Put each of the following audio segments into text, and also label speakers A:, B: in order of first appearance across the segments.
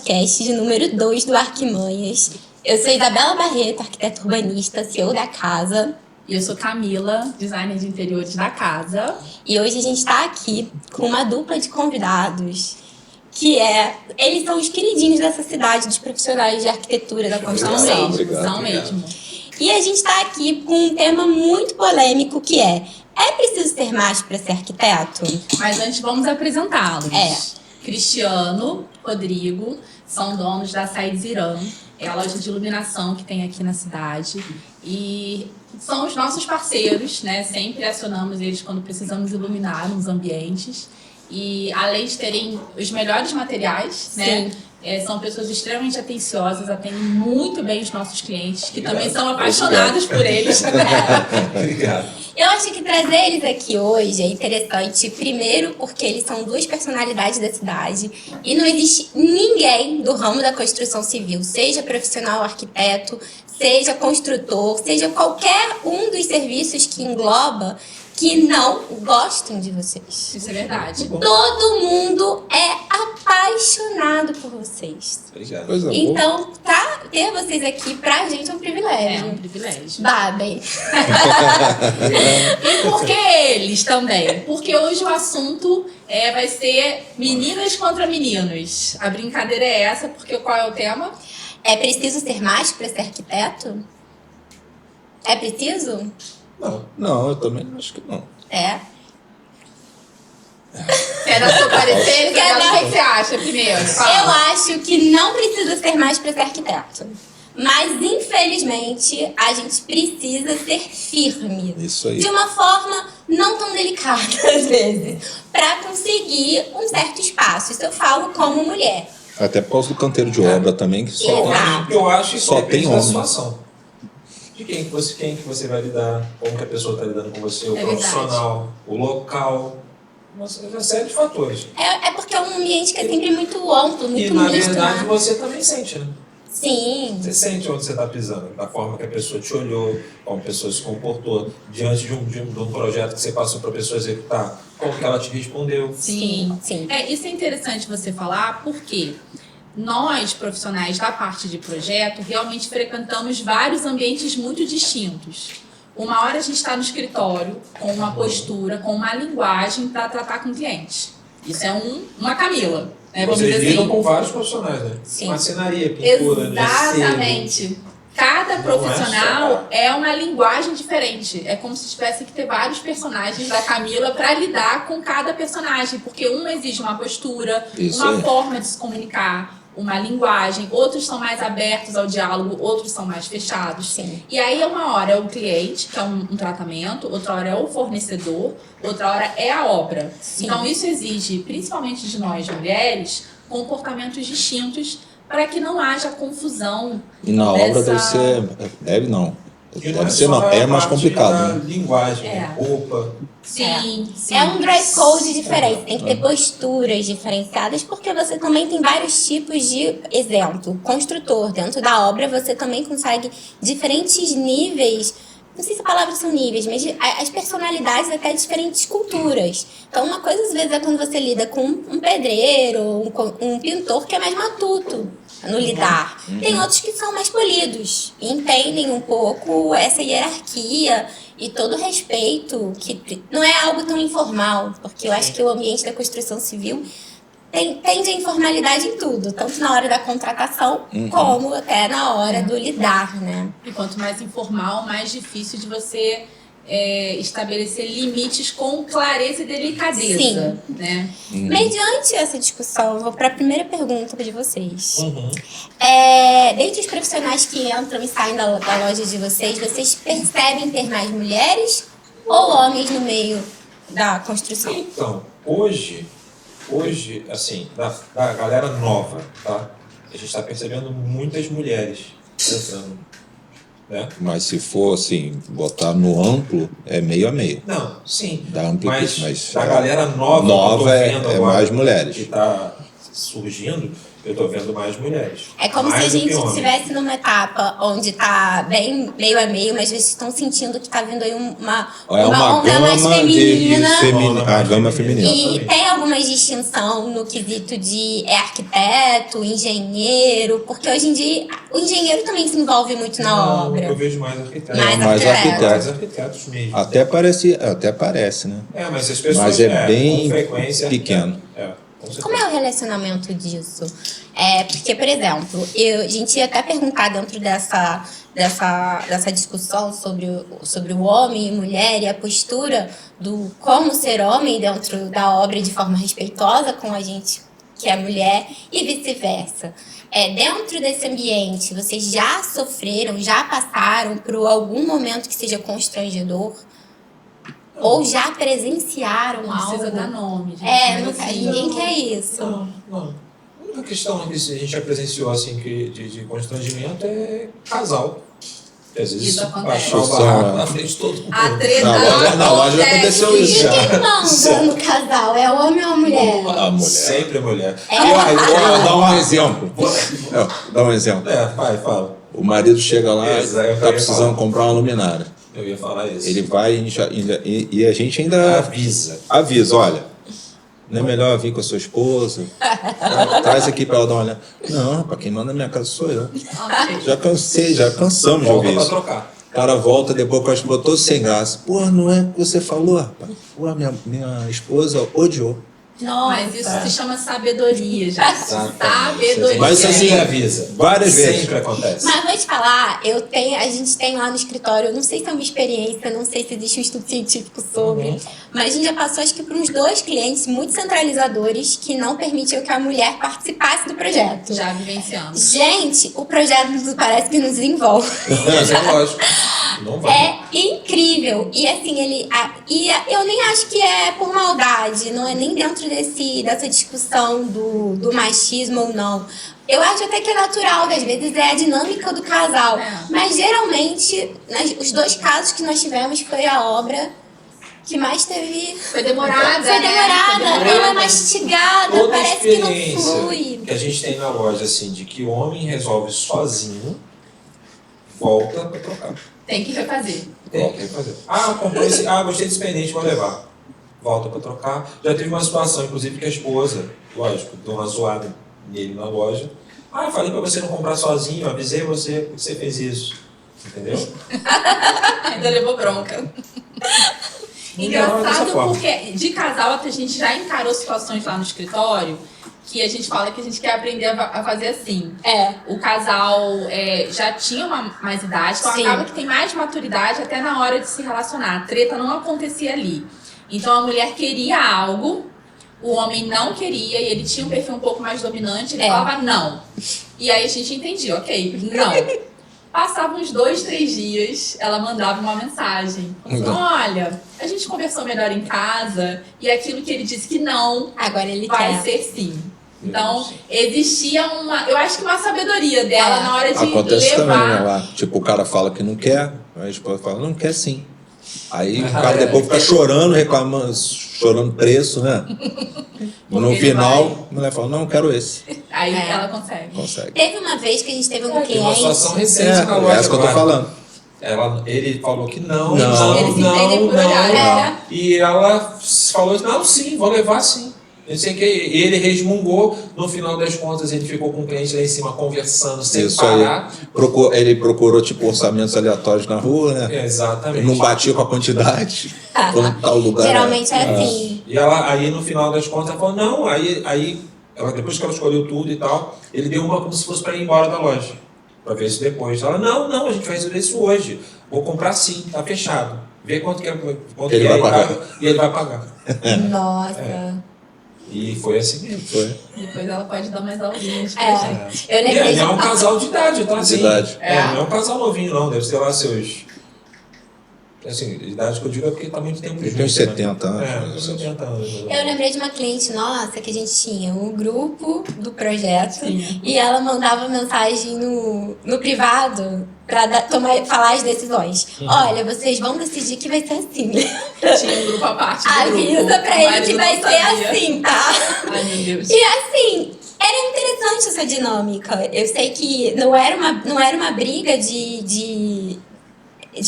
A: podcast de número 2 do Arquimanhas. Eu sou Isabela Barreto, arquiteta urbanista, CEO da casa.
B: E eu sou Camila, designer de interiores da casa.
A: E hoje a gente está aqui com uma dupla de convidados, eles são os queridinhos dessa cidade, dos profissionais de arquitetura, da construção.
B: São mesmo.
A: E a gente está aqui com um tema muito polêmico, que é preciso ser macho para ser arquiteto?
B: Mas antes vamos apresentá-los. Cristiano, Rodrigo, são donos da Saídes Irã, é a loja de iluminação que tem aqui na cidade. E são os nossos parceiros, né? Sempre acionamos eles quando precisamos iluminar nos ambientes. E além de terem os melhores materiais, né? São pessoas extremamente atenciosas, atendem muito bem os nossos clientes, que também são apaixonados por eles.
C: Obrigado.
A: Eu acho que trazer eles aqui hoje é interessante, primeiro porque eles são duas personalidades da cidade e não existe ninguém do ramo da construção civil, seja profissional arquiteto, seja construtor, seja qualquer um dos serviços que engloba, que não gostam de vocês.
B: Isso é verdade.
A: Todo mundo é apaixonado por vocês.
C: Obrigado.
A: Então, ter vocês aqui pra gente é um privilégio.
B: É um privilégio.
A: Babem.
B: E por que eles também? Porque hoje o assunto vai ser meninas contra meninos. A brincadeira é essa, porque qual é o tema?
A: É preciso ser macho pra ser arquiteto? É preciso?
C: Não, eu também acho que não.
B: Quer dar seu parecer? O que você acha primeiro?
A: Eu acho que não precisa ser macho pra ser arquiteto. Mas, infelizmente, a gente precisa ser firme.
C: Isso aí.
A: De uma forma não tão delicada, às vezes, pra conseguir um certo espaço. Isso eu falo como mulher.
C: Até por causa do canteiro de obra também, que só,
A: Exato.
D: Eu acho que
C: só tem
D: da
C: homem.
D: situação. De quem que você vai lidar, como que a pessoa está lidando com você, o
B: É
D: profissional, o local, uma série de fatores.
A: É porque é um ambiente que é sempre muito amplo, muito
D: E na
A: misto,
D: verdade
A: né?
D: você também sente, né?
A: Sim.
D: Você sente onde você está pisando, da forma que a pessoa te olhou, como a pessoa se comportou, diante de um projeto que você passou para a pessoa executar, como que ela te respondeu.
A: Sim.
B: Isso é interessante você falar, porque nós, profissionais da parte de projeto, realmente frequentamos vários ambientes muito distintos. Uma hora a gente está no escritório, com uma postura, com uma linguagem para tratar com clientes. Isso é uma Camila, né? Vamos
D: Vocês
B: dizer
D: lidam
B: assim.
D: com vários profissionais, né?
A: Sim.
D: Marcenaria, pintura,
B: Exatamente. Cada profissional
D: só.
B: é uma linguagem diferente. É como se tivesse que ter vários personagens da Camila para lidar com cada personagem, porque um exige uma postura,
C: Isso
B: uma
C: aí.
B: forma de se comunicar, uma linguagem. Outros são mais abertos ao diálogo, outros são mais fechados.
A: Sim.
B: E aí, uma hora é o cliente, que é um tratamento, outra hora é o fornecedor, outra hora é a obra.
A: Sim.
B: Então, isso exige, principalmente de nós mulheres, comportamentos distintos para que não haja confusão.
C: E na obra
B: dessa-
C: deve ser... Deve não.
D: E
C: Deve ser
D: só
C: não.
D: a
C: É mais
D: parte
C: complicado.
D: da
C: Né?
D: linguagem,
B: É.
D: roupa.
B: Sim.
A: É um dress code diferente, tem que ter posturas diferenciadas, porque você também tem vários tipos de exemplo. Construtor, dentro da obra você também consegue diferentes níveis, não sei se as palavras são níveis, mas as personalidades até diferentes culturas. Então uma coisa às vezes é quando você lida com um pedreiro, um pintor que é mais matuto no lidar. Tem outros que são mais polidos e entendem um pouco essa hierarquia e todo o respeito, que não é algo tão informal, porque eu acho que o ambiente da construção civil tende a informalidade em tudo, tanto na hora da contratação, como até na hora do lidar, né?
B: E quanto mais informal, mais difícil de você estabelecer limites com clareza e delicadeza.
A: Sim.
B: Né?
A: Mediante essa discussão, eu vou para a primeira pergunta de vocês.
D: Uhum.
A: Dentre os profissionais que entram e saem da loja de vocês percebem ter mais mulheres ou homens no meio da construção?
D: Então, hoje assim, da galera nova, tá? A gente está percebendo muitas mulheres entrando, né?
C: Mas se for, assim, botar no amplo, é meio a meio.
D: Não, sim.
C: Da amplitude,
D: Mas
C: mas
D: da galera nova,
C: nova
D: que eu tô vendo
C: é
D: agora,
C: mais mulheres.
D: que está surgindo, Eu tô vendo mais mulheres.
A: É como se
D: Mais
A: a
D: do que
A: gente
D: homens.
A: estivesse numa etapa onde tá bem meio a meio, mas vocês estão sentindo que tá vindo aí uma onda mais feminina.
C: A gama feminina.
A: E tem alguma distinção no quesito de arquiteto, engenheiro, porque hoje em dia o engenheiro também se envolve muito na
D: Não,
A: obra.
D: eu vejo mais arquitetos.
A: Mais
C: Mais
A: arquiteto.
D: Mais arquitetos mesmo.
C: Até parece, né?
D: Mas as pessoas
C: Mas é bem
D: com frequência,
C: pequeno.
D: Com certeza.
A: Como é o relacionamento disso? Porque, por exemplo, a gente ia até perguntar dentro dessa discussão sobre o homem e mulher e a postura do como ser homem dentro da obra de forma respeitosa com a gente que é mulher e vice-versa. Dentro desse ambiente, vocês já sofreram, já passaram por algum momento que seja constrangedor? Ou já presenciaram
B: Não
A: algo?
B: precisa dar nome, gente.
A: Ninguém quer isso.
D: Não. A única questão que a gente já presenciou assim, de constrangimento é casal. Às vezes
B: Isso acontece.
D: baixar o barraco na frente de todo mundo.
B: A treta
C: Na loja já aconteceu isso já.
A: Quem manda no casal? É o homem ou a mulher?
C: A mulher.
D: Sempre mulher.
C: Dá um exemplo. Dá um exemplo.
D: Vai, fala.
C: O marido chega lá,
D: Exato, eu
C: tá
D: ia
C: precisando
D: falar.
C: comprar uma luminária.
D: Eu ia falar isso.
C: Ele vai e a gente ainda avisa, olha, não é melhor vir com a sua esposa? Traz aqui pra ela dar uma olhada. Não, rapaz, quem manda na minha casa sou eu. Já cansamos de
D: Volta
C: ouvir
D: pra
C: isso.
D: trocar.
C: O cara volta depois com a esposa todo sem graça. Pô, não é o que você falou, rapaz? Pô, minha esposa odiou.
A: Nossa.
B: Mas isso se chama sabedoria, gente.
D: Exatamente.
B: Sabedoria.
C: Mas assim,
D: Sempre avisa.
C: várias vezes.
D: Sempre acontece.
A: Mas vou te falar, a gente tem lá no escritório, eu não sei se é uma experiência, não sei se existe um estudo científico sobre, mas a gente já passou acho que por uns 2 clientes muito centralizadores que não permitiam que a mulher participasse do projeto.
B: Já vivenciamos.
A: Gente, o projeto parece que nos envolve.
D: Mas é lógico. Não vai.
A: É incrível. E assim, eu nem acho que é por maldade, não é nem dentro dessa discussão do machismo ou não. Eu acho até que é natural, que às vezes é a dinâmica do casal. Mas geralmente, os 2 casos que nós tivemos foi a obra que mais teve.
B: Foi demorada.
A: Foi demorada, não é mastigada,
D: Toda
A: parece que não
D: experiência
A: flui.
D: que a gente tem na loja, assim, de que o homem resolve sozinho, volta pra trocar.
B: Tem que refazer.
D: Tem que fazer. Comprei esse. Gostei desse pendente, vou levar. Volta pra trocar. Já teve uma situação, inclusive, que a esposa, lógico, deu uma zoada nele na loja. Eu falei pra você não comprar sozinho, avisei você porque você fez isso. Entendeu?
B: Ainda levou bronca. Engraçado porque de casal a gente já encarou situações lá no escritório que a gente fala que a gente quer aprender a fazer assim. O casal já tinha mais idade, então acaba que tem mais maturidade até na hora de se relacionar. A treta não acontecia ali. Então a mulher queria algo, o homem não queria, e ele tinha um perfil um pouco mais dominante, ele falava não. E aí a gente entendia, ok, não. Passavam uns 2, 3 dias, ela mandava uma mensagem. Olha, a gente conversou melhor em casa, e aquilo que ele disse que não,
A: agora ele
B: vai
A: quer.
B: ser sim. Então, existia eu acho que uma sabedoria dela na hora de
C: Acontece
B: levar.
C: também, né? Lá. Tipo, o cara fala que não quer, a esposa fala, não quer sim. Aí o cara depois fica chorando, reclamando, chorando preço, né? No final, a mulher fala, não, quero esse.
B: Aí ela consegue.
A: Teve uma vez que a gente teve um
D: Tem uma
A: cliente.
D: situação recente na loja.
C: É essa que eu tô falando.
D: Ele falou que não.
B: Eles se entendem por olhar, né?
D: E ela falou, não, sim, vou levar sim. Eu sei que ele resmungou, no final das contas ele ficou com o cliente lá em cima conversando sem
C: Isso
D: parar.
C: aí. Ele procurou tipo orçamentos aleatórios na rua, né?
D: Exatamente.
C: Não batia com a quantidade. Quando tal lugar.
A: Geralmente é assim.
D: E ela, aí no final das contas, ela falou, não, aí ela, depois que ela escolheu tudo e tal, ele deu uma como se fosse para ir embora da loja. Para ver isso depois. Ela, não, a gente vai resolver isso hoje. Vou comprar sim, tá fechado. Vê quanto que
C: Ele vai pagar.
D: E ele vai pagar.
A: Nossa.
D: E foi assim mesmo.
C: Foi.
B: Depois ela pode dar mais aulinhas pra gente.
A: Eu lembrei
D: É um casal de idade, tá? Assim,
C: Idade.
D: não é um casal novinho, não. Deve ser lá seus. Assim, idade que eu digo é porque tá muito tempo
C: Ele
D: junto.
C: tem uns 70 anos.
D: É,
C: mais ou
D: uns
C: menos.
D: 70 anos.
A: Eu lembrei de uma cliente nossa que a gente tinha um grupo do projeto
B: Sim.
A: e ela mandava mensagem no privado pra falar as decisões. Olha, vocês vão decidir que vai ser assim.
B: Tinha um grupo à parte do grupo.
A: Avisa pra
B: O
A: ele
B: marido
A: que vai
B: não
A: ser
B: sabia.
A: assim, tá?
B: Ai, meu Deus.
A: E assim, Era interessante essa dinâmica. Eu sei que não era uma briga de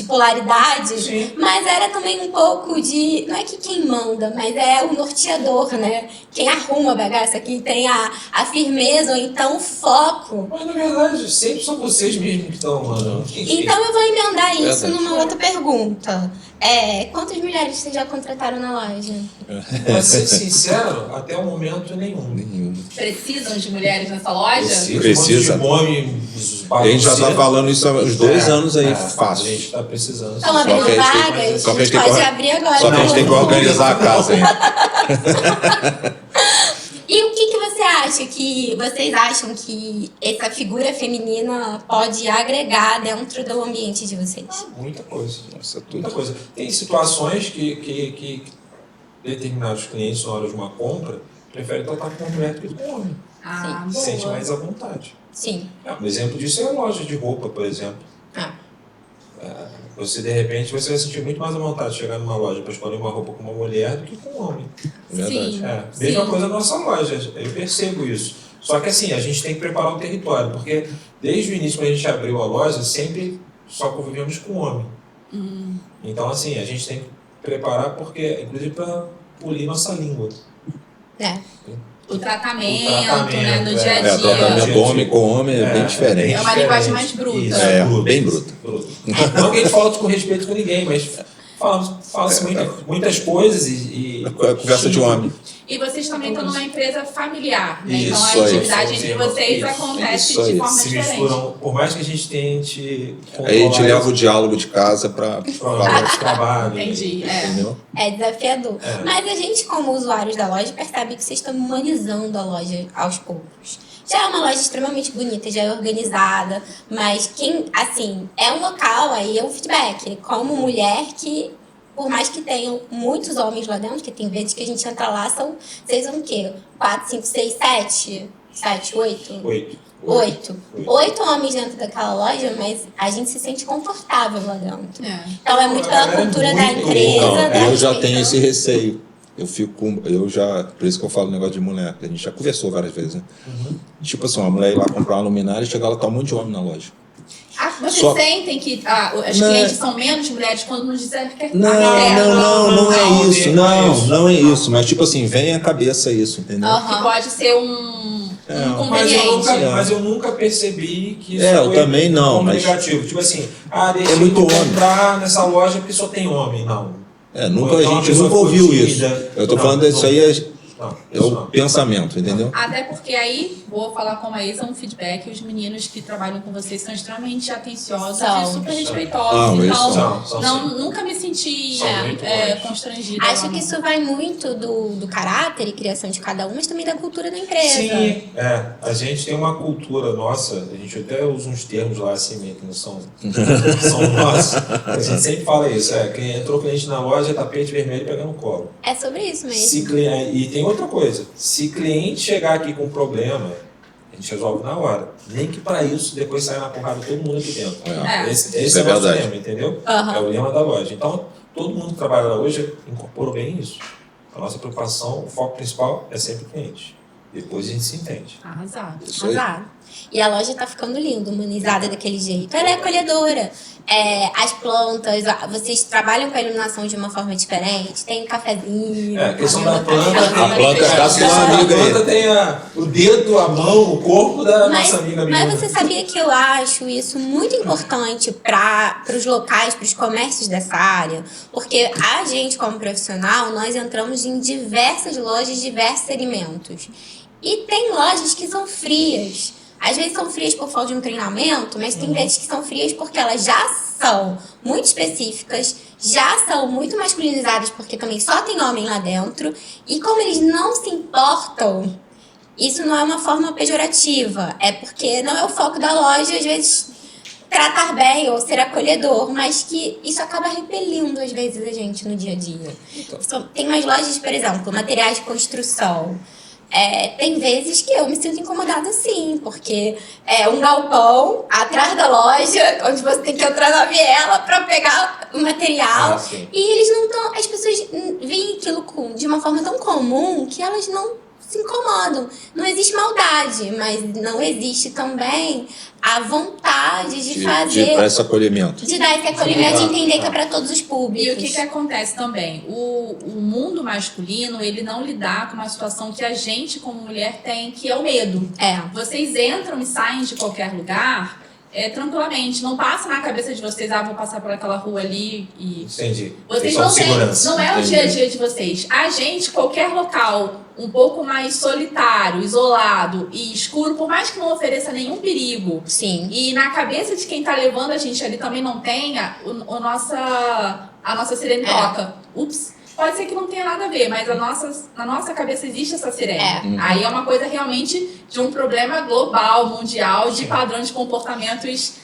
A: polaridade,
D: Sim.
A: mas era também um pouco de... Não é que quem manda, mas é o norteador, né? Quem arruma a bagaça, quem tem a firmeza, ou então o foco.
D: Mas, na verdade, sempre são vocês mesmos que estão mandando.
A: Então eu vou emendar isso
C: Verdade.
A: numa outra pergunta. Quantas mulheres vocês já contrataram na loja?
D: Pra ser sincero, até o momento nenhum.
B: Precisam de mulheres nessa loja?
C: Precisa. A gente já tá falando isso há uns 2 anos aí,
D: A
C: fácil.
D: gente tá precisando.
A: Estão
C: Só que
A: abrindo
C: a gente tem-
A: vagas?
C: só que
A: A gente pode abrir agora.
C: Só que a gente tem que organizar a casa ainda.
A: E o que vocês acham que essa figura feminina pode agregar dentro do ambiente de vocês?
D: Muita coisa.
C: Nossa, tudo.
D: Muita coisa. Tem situações que determinados clientes, na hora de uma compra, preferem tratar com mulher do que com homem.
B: Ah,
D: Se sente
B: boa.
D: mais à vontade.
A: Sim.
D: Um exemplo disso é a loja de roupa, por exemplo.
A: Ah.
D: Você, de repente, você vai sentir muito mais à vontade de chegar numa loja para escolher uma roupa com uma mulher do que com um homem.
C: Verdade.
B: Sim.
D: Mesma
B: Sim.
D: coisa na nossa loja, eu percebo isso. Só que assim, a gente tem que preparar o território, porque desde o início, quando a gente abriu a loja, sempre só convivemos com homem. Então, assim, a gente tem que preparar, porque, inclusive, para polir nossa língua.
B: O tratamento,
D: O tratamento,
B: né, no dia a dia.
C: Tratamento homem com homem é bem diferente.
B: É uma linguagem mais bruta.
D: Isso,
C: Bem bruta.
D: Não que a gente fala com respeito com ninguém, mas fala-se muitas coisas e
C: Conversa de homem.
B: E vocês também estão numa empresa familiar, né? Então
C: Isso
B: a
C: aí.
B: atividade entre vocês
D: Isso,
B: acontece
C: isso aí.
B: de forma
D: se
B: diferente.
D: misturam, por mais que a gente tente
C: Aí a gente
D: controlar
C: leva o diálogo de casa pra
D: isso,
C: falar.
D: nosso trabalho.
B: Entendi.
C: Entendeu?
A: É desafiador.
D: É.
A: Mas a gente, como usuários da loja, percebe que vocês estão humanizando a loja aos poucos. Já é uma loja extremamente bonita, já é organizada, mas é um local, aí é um feedback. Como mulher que, por mais que tenham muitos homens lá dentro, que tem vezes que a gente entra lá, vocês são o quê? 4, 5, 6, 7? 7, 8? 8 homens dentro daquela loja, mas a gente se sente confortável lá dentro. Então é muito pela cultura da empresa.
C: Não,
A: da
C: eu já
A: respeito.
C: tenho esse receio. Por isso que eu falo o negócio de mulher, que a gente já conversou várias vezes, né? Tipo assim, uma mulher ir lá comprar uma luminária e chegar lá, tá um monte de homem na loja.
B: Vocês
C: Só-
B: sentem que os
C: Não.
B: clientes são menos mulheres quando nos disser que
C: Não é isso, não é isso. Mas tipo assim, vem à cabeça isso, entendeu?
B: Que pode ser um
D: Mas
B: inconveniente.
D: mas eu nunca percebi que isso
C: eu
D: foi
C: também não,
D: como
C: mas-
D: negativo. Tipo assim, deixa
C: muito
D: eu
C: homem.
D: comprar nessa loja porque só tem homem. Não.
C: A
D: Então,
C: gente
D: pessoa
C: nunca ouviu isso.
D: tímida.
C: Eu tô
D: Não,
C: falando disso
D: não.
C: aí,
D: Não,
C: é
D: isso
C: o
D: não.
C: pensamento, entendeu?
B: Até porque aí, vou falar como a Isa, um feedback, os meninos que trabalham com vocês são extremamente atenciosos
A: São.
B: e super
C: Não,
B: respeitosos.
C: eles
B: Então,
D: são.
B: nunca me senti
D: São muito bons.
B: constrangida.
A: Acho que isso vai muito do caráter e criação de cada um, mas também da cultura da empresa.
D: Sim, a gente tem uma cultura nossa, a gente até usa uns termos lá assim, meio que não são nossos. A gente sempre fala isso, entrou cliente na loja, tapete vermelho pegando colo.
A: É sobre isso mesmo.
D: E tem outra coisa, se cliente chegar aqui com problema, a gente resolve na hora. Nem que para isso depois saia na porrada todo mundo aqui dentro. Esse
C: Isso
D: é
C: é
D: o nosso
C: verdade.
D: lema, entendeu?
A: Aham.
D: É o lema da loja. Então, todo mundo que trabalha lá hoje incorporou bem isso. A nossa preocupação, o foco principal é sempre o cliente. Depois a gente se entende.
B: Arrasado.
C: Isso aí.
A: Exato. E a loja tá ficando linda, humanizada daquele jeito. Ela é acolhedora. As plantas, vocês trabalham com a iluminação de uma forma diferente. Tem um cafezinho.
D: A questão da
A: tá
D: planta.
C: A planta
A: é
C: tá sua amiga aí.
D: A planta tem o dedo, a mão, o corpo da
A: Mas,
D: nossa amiga
A: mas
D: menina.
A: você sabia que eu acho isso muito importante para os locais, para os comércios dessa área? Porque a gente, como profissional, nós entramos em diversas lojas, diversos segmentos. E tem lojas que são frias. Às vezes são frias por falta de um treinamento, mas tem vezes que são frias porque elas já são muito específicas, já são muito masculinizadas, porque também só tem homem lá dentro. E como eles não se importam, isso não é uma forma pejorativa. É porque não é o foco da loja, às vezes, tratar bem ou ser acolhedor, mas que isso acaba repelindo, às vezes, a gente no dia a dia. Tem umas lojas, por exemplo, materiais de construção. Tem vezes que eu me sinto incomodada sim, porque é um galpão atrás da loja, onde você tem que entrar na viela para pegar o material.
D: Sim.
A: E eles não estão. As pessoas veem aquilo de uma forma tão comum que elas não se incomodam. Não existe maldade, mas não existe também a vontade de fazer...
C: De dar esse acolhimento.
A: De dar esse acolhimento, de entender que é para todos os públicos.
B: E o que acontece também? O mundo masculino, ele não lidar com uma situação que a gente, como mulher, tem, que é o medo. Vocês entram e saem de qualquer lugar tranquilamente. Não passa na cabeça de vocês, vou passar por aquela rua ali e...
D: Entendi.
B: Vocês não têm, não é o dia a dia de vocês. A gente, qualquer local um pouco mais solitário, isolado e escuro, por mais que não ofereça nenhum perigo.
A: Sim.
B: E na cabeça de quem tá levando a gente ali também não tenha, a nossa sirene toca. Ups. Pode ser que não tenha nada a ver, mas na nossa cabeça existe essa sirene. Aí é uma coisa realmente de um problema global, mundial, de padrão de comportamentos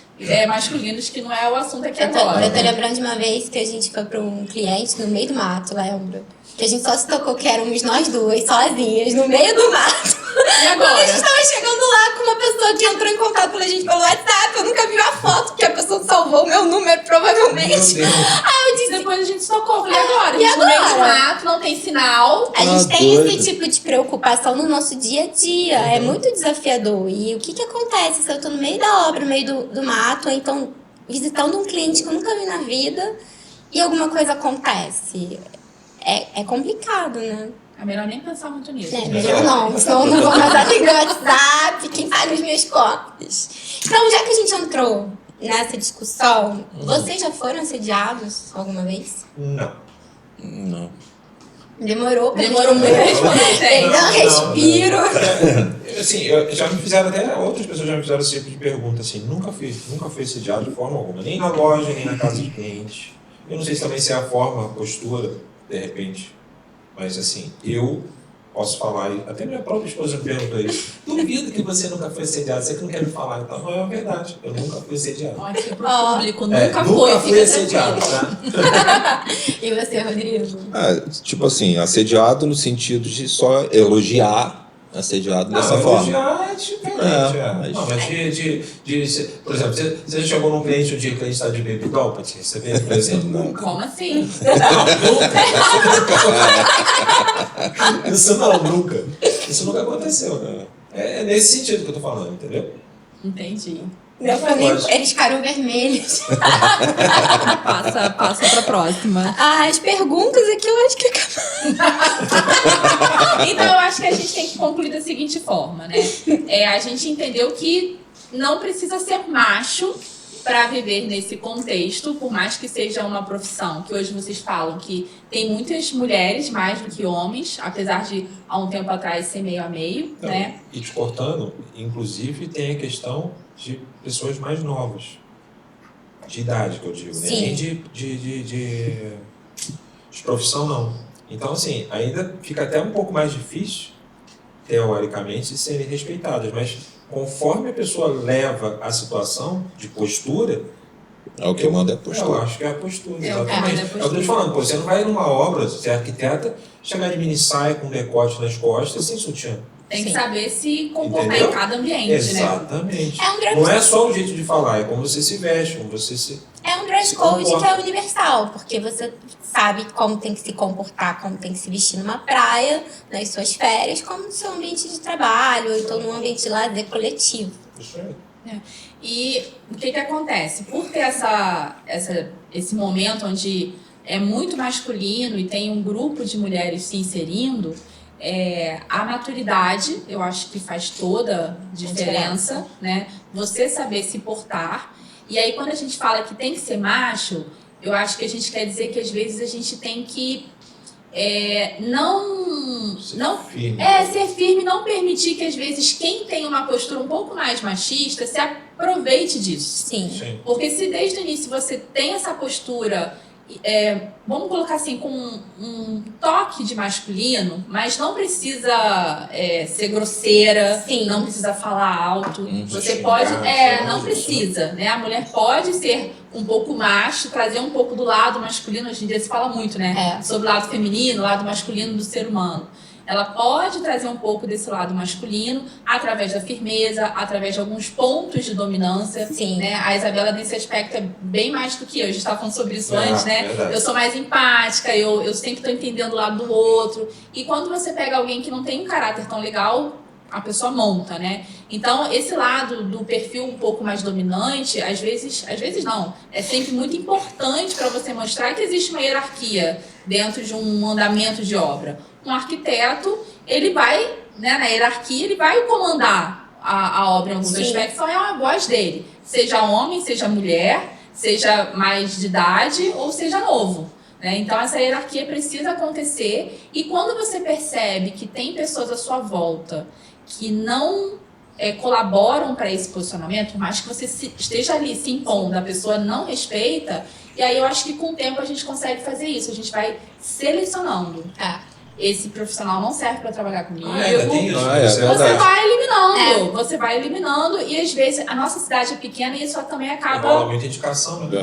B: masculinos, que não é o assunto aqui agora.
A: Eu tô lembrando de uma vez que a gente foi para um cliente no meio do mato, lembra? Que a gente só se tocou que éramos nós duas, sozinhas, no meio do mato.
B: E agora?
A: Quando a gente tava chegando lá com uma pessoa que entrou em contato com a gente pelo WhatsApp, eu nunca vi a foto, que a pessoa salvou o meu número, provavelmente. Aí eu disse...
B: Depois a gente se tocou, falei, agora? A gente no meio do mato, não tem sinal.
A: A gente tem esse tipo de preocupação no nosso dia a dia. É muito desafiador. E o que acontece se eu tô no meio da obra, no meio do mato, ou então visitando um cliente que eu nunca vi na vida e alguma coisa acontece? É complicado, né?
B: É melhor nem pensar muito nisso.
A: Melhor não, senão eu não vou mais atender o WhatsApp, quem paga os meus copos. Então, já que a gente entrou nessa discussão, vocês já foram assediados alguma vez?
C: Não.
A: Demorou muito.
B: Não,
A: respiro.
D: Assim, já me fizeram até, outras pessoas já me fizeram esse tipo de pergunta, assim, nunca fui assediado de forma alguma, nem na loja, nem na casa de clientes. Eu não sei se também se é a forma, a postura, de repente, mas assim, eu posso falar, e até minha própria esposa me perguntou isso, duvido que você nunca foi assediado, você que não quer me falar, então não é verdade, eu nunca fui assediado.
B: Aqui pro público, nunca fui
D: assediado, tá?
A: E você, Rodrigo?
C: Tipo assim, assediado no sentido de só elogiar, assediado dessa forma.
D: Elogiar é diferente, Não, mas por exemplo, você já chegou num cliente um dia que o cliente está de baby doll para te receber, por exemplo?
B: Nunca. Como assim?
D: Nunca. Isso nunca aconteceu, né? É nesse sentido que eu tô falando, entendeu?
B: Entendi.
A: Eles ficaram vermelhos.
B: Passa pra próxima.
A: As perguntas aqui eu acho que acabaram.
B: Então eu acho que a gente tem que concluir da seguinte forma, né? A gente entendeu que não precisa ser macho para viver nesse contexto, por mais que seja uma profissão que hoje vocês falam que tem muitas mulheres mais do que homens, apesar de há um tempo atrás ser meio a meio, né?
D: E te cortando, inclusive tem a questão de pessoas mais novas, de idade que eu digo, né? Nem de profissão não. Então assim, ainda fica até um pouco mais difícil, teoricamente, de serem respeitadas, mas conforme a pessoa leva a situação de postura,
C: o que manda é a postura.
D: Eu acho que é a postura, exatamente. É o que eu estou falando, você não vai numa obra, você é arquiteta, chegar de mini saia com decote nas costas sem sutiã.
B: Tem que saber se comportar em cada ambiente,
D: exatamente.
A: né?
D: Não é só o jeito de falar, é como você se veste, como você se...
A: É um dress code que é universal, porque você sabe como tem que se comportar, como tem que se vestir numa praia, nas suas férias, como no seu ambiente de trabalho, ou então num ambiente de lazer coletivo.
D: Isso aí.
B: E o que acontece? Por ter esse momento onde é muito masculino e tem um grupo de mulheres se inserindo, a maturidade, eu acho que faz toda a diferença, né? Você saber se portar. E aí, quando a gente fala que tem que ser macho, eu acho que a gente quer dizer que às vezes a gente tem que ser firme, não permitir que às vezes quem tem uma postura um pouco mais machista se aproveite disso.
A: Sim.
B: Porque se desde o início você tem essa postura, vamos colocar assim, com um toque de masculino, mas não precisa ser grosseira, não precisa falar alto. Você pode, não precisa, né? A mulher pode ser um pouco macho, trazer um pouco do lado masculino. Hoje em dia se fala muito, né? Sobre o lado feminino, o lado masculino do ser humano. ela pode trazer um pouco desse lado masculino através da firmeza, através de alguns pontos de dominância.
A: Sim.
B: Né? A Isabela, nesse aspecto, é bem mais do que eu. A gente estava falando sobre isso antes, né?
D: Verdade.
B: Eu sou mais empática, eu sempre estou entendendo o lado do outro. E quando você pega alguém que não tem um caráter tão legal, a pessoa monta, né? Então, esse lado do perfil um pouco mais dominante, às vezes não, é sempre muito importante para você mostrar que existe uma hierarquia dentro de um andamento de obra. Um arquiteto, ele vai, né, na hierarquia, ele vai comandar a obra em alguns aspectos, então é uma voz dele. Seja homem, seja mulher, seja mais de idade ou seja novo. Então, essa hierarquia precisa acontecer, e quando você percebe que tem pessoas à sua volta que não colaboram para esse posicionamento, mas que você esteja ali se impondo, a pessoa não respeita, e aí eu acho que com o tempo a gente consegue fazer isso, a gente vai selecionando. Esse profissional não serve para trabalhar comigo.
D: Tem isso,
B: você vai eliminando, e às vezes a nossa cidade é pequena e isso também acaba.
D: Rola muita indicação, né?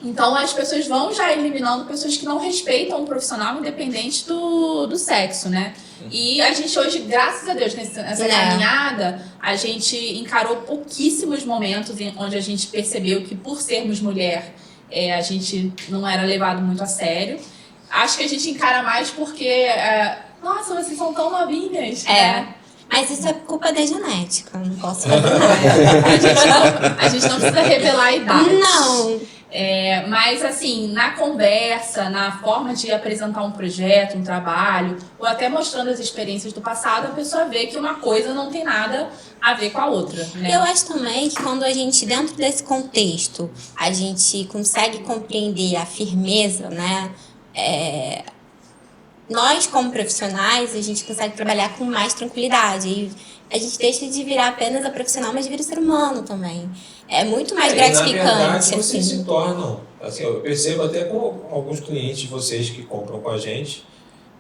B: Então as pessoas vão já eliminando pessoas que não respeitam o profissional, independente do sexo, né? E a gente hoje, graças a Deus, nessa caminhada, a gente encarou pouquíssimos momentos onde a gente percebeu que, por sermos mulher, a gente não era levado muito a sério. Acho que a gente encara mais porque, nossa, vocês são tão novinhas. Né?
A: Mas isso é culpa da genética, não posso fazer nada.
B: A gente não precisa revelar a idade.
A: Não.
B: Mas, assim, na conversa, na forma de apresentar um projeto, um trabalho, ou até mostrando as experiências do passado, a pessoa vê que uma coisa não tem nada a ver com a outra. Né?
A: Eu acho também que quando a gente, dentro desse contexto, a gente consegue compreender a firmeza, né? Nós, como profissionais, a gente consegue trabalhar com mais tranquilidade. E a gente deixa de virar apenas a profissional, mas vira ser humano também. É muito mais gratificante.
D: Na verdade, vocês
A: assim.
D: se tornam, assim, eu percebo até com alguns clientes de vocês que compram com a gente,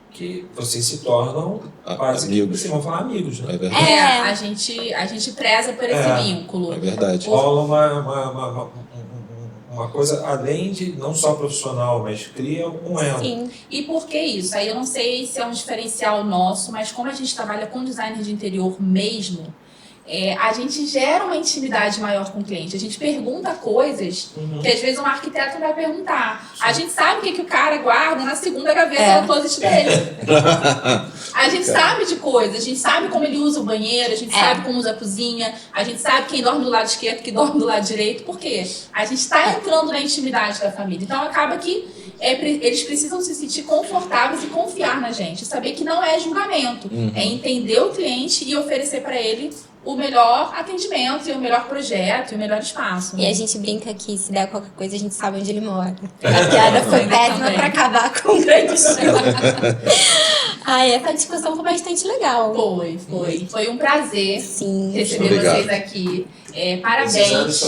D: que vocês se tornam quase
C: amigos.
D: Vocês vão falar amigos, né?
C: É verdade.
B: A gente preza por esse vínculo.
C: É verdade.
D: Rola uma coisa além de não só profissional, mas cria um elo.
B: Sim. E por que isso? Aí eu não sei se é um diferencial nosso, mas como a gente trabalha com designer de interior mesmo, a gente gera uma intimidade maior com o cliente. A gente pergunta coisas que às vezes um arquiteto vai perguntar. A gente sabe o que o cara guarda na segunda gaveta do closet dele. A gente sabe de coisas, a gente sabe como ele usa o banheiro, a gente sabe como usa a cozinha, a gente sabe quem dorme do lado esquerdo, quem dorme do lado direito. Por quê? A gente está entrando na intimidade da família. Então acaba que eles precisam se sentir confortáveis e confiar na gente. Saber que não é julgamento. É entender o cliente e oferecer para ele o melhor atendimento, e o melhor projeto, e o melhor espaço.
A: E a gente brinca que se der qualquer coisa, a gente sabe onde ele mora. A piada foi péssima pra acabar com o grande show. Essa discussão foi bastante legal.
B: Foi um prazer receber vocês aqui. Parabéns.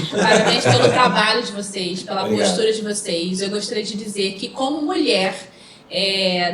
B: Parabéns pelo trabalho de vocês, pela postura de vocês. Eu gostaria de dizer que, como mulher,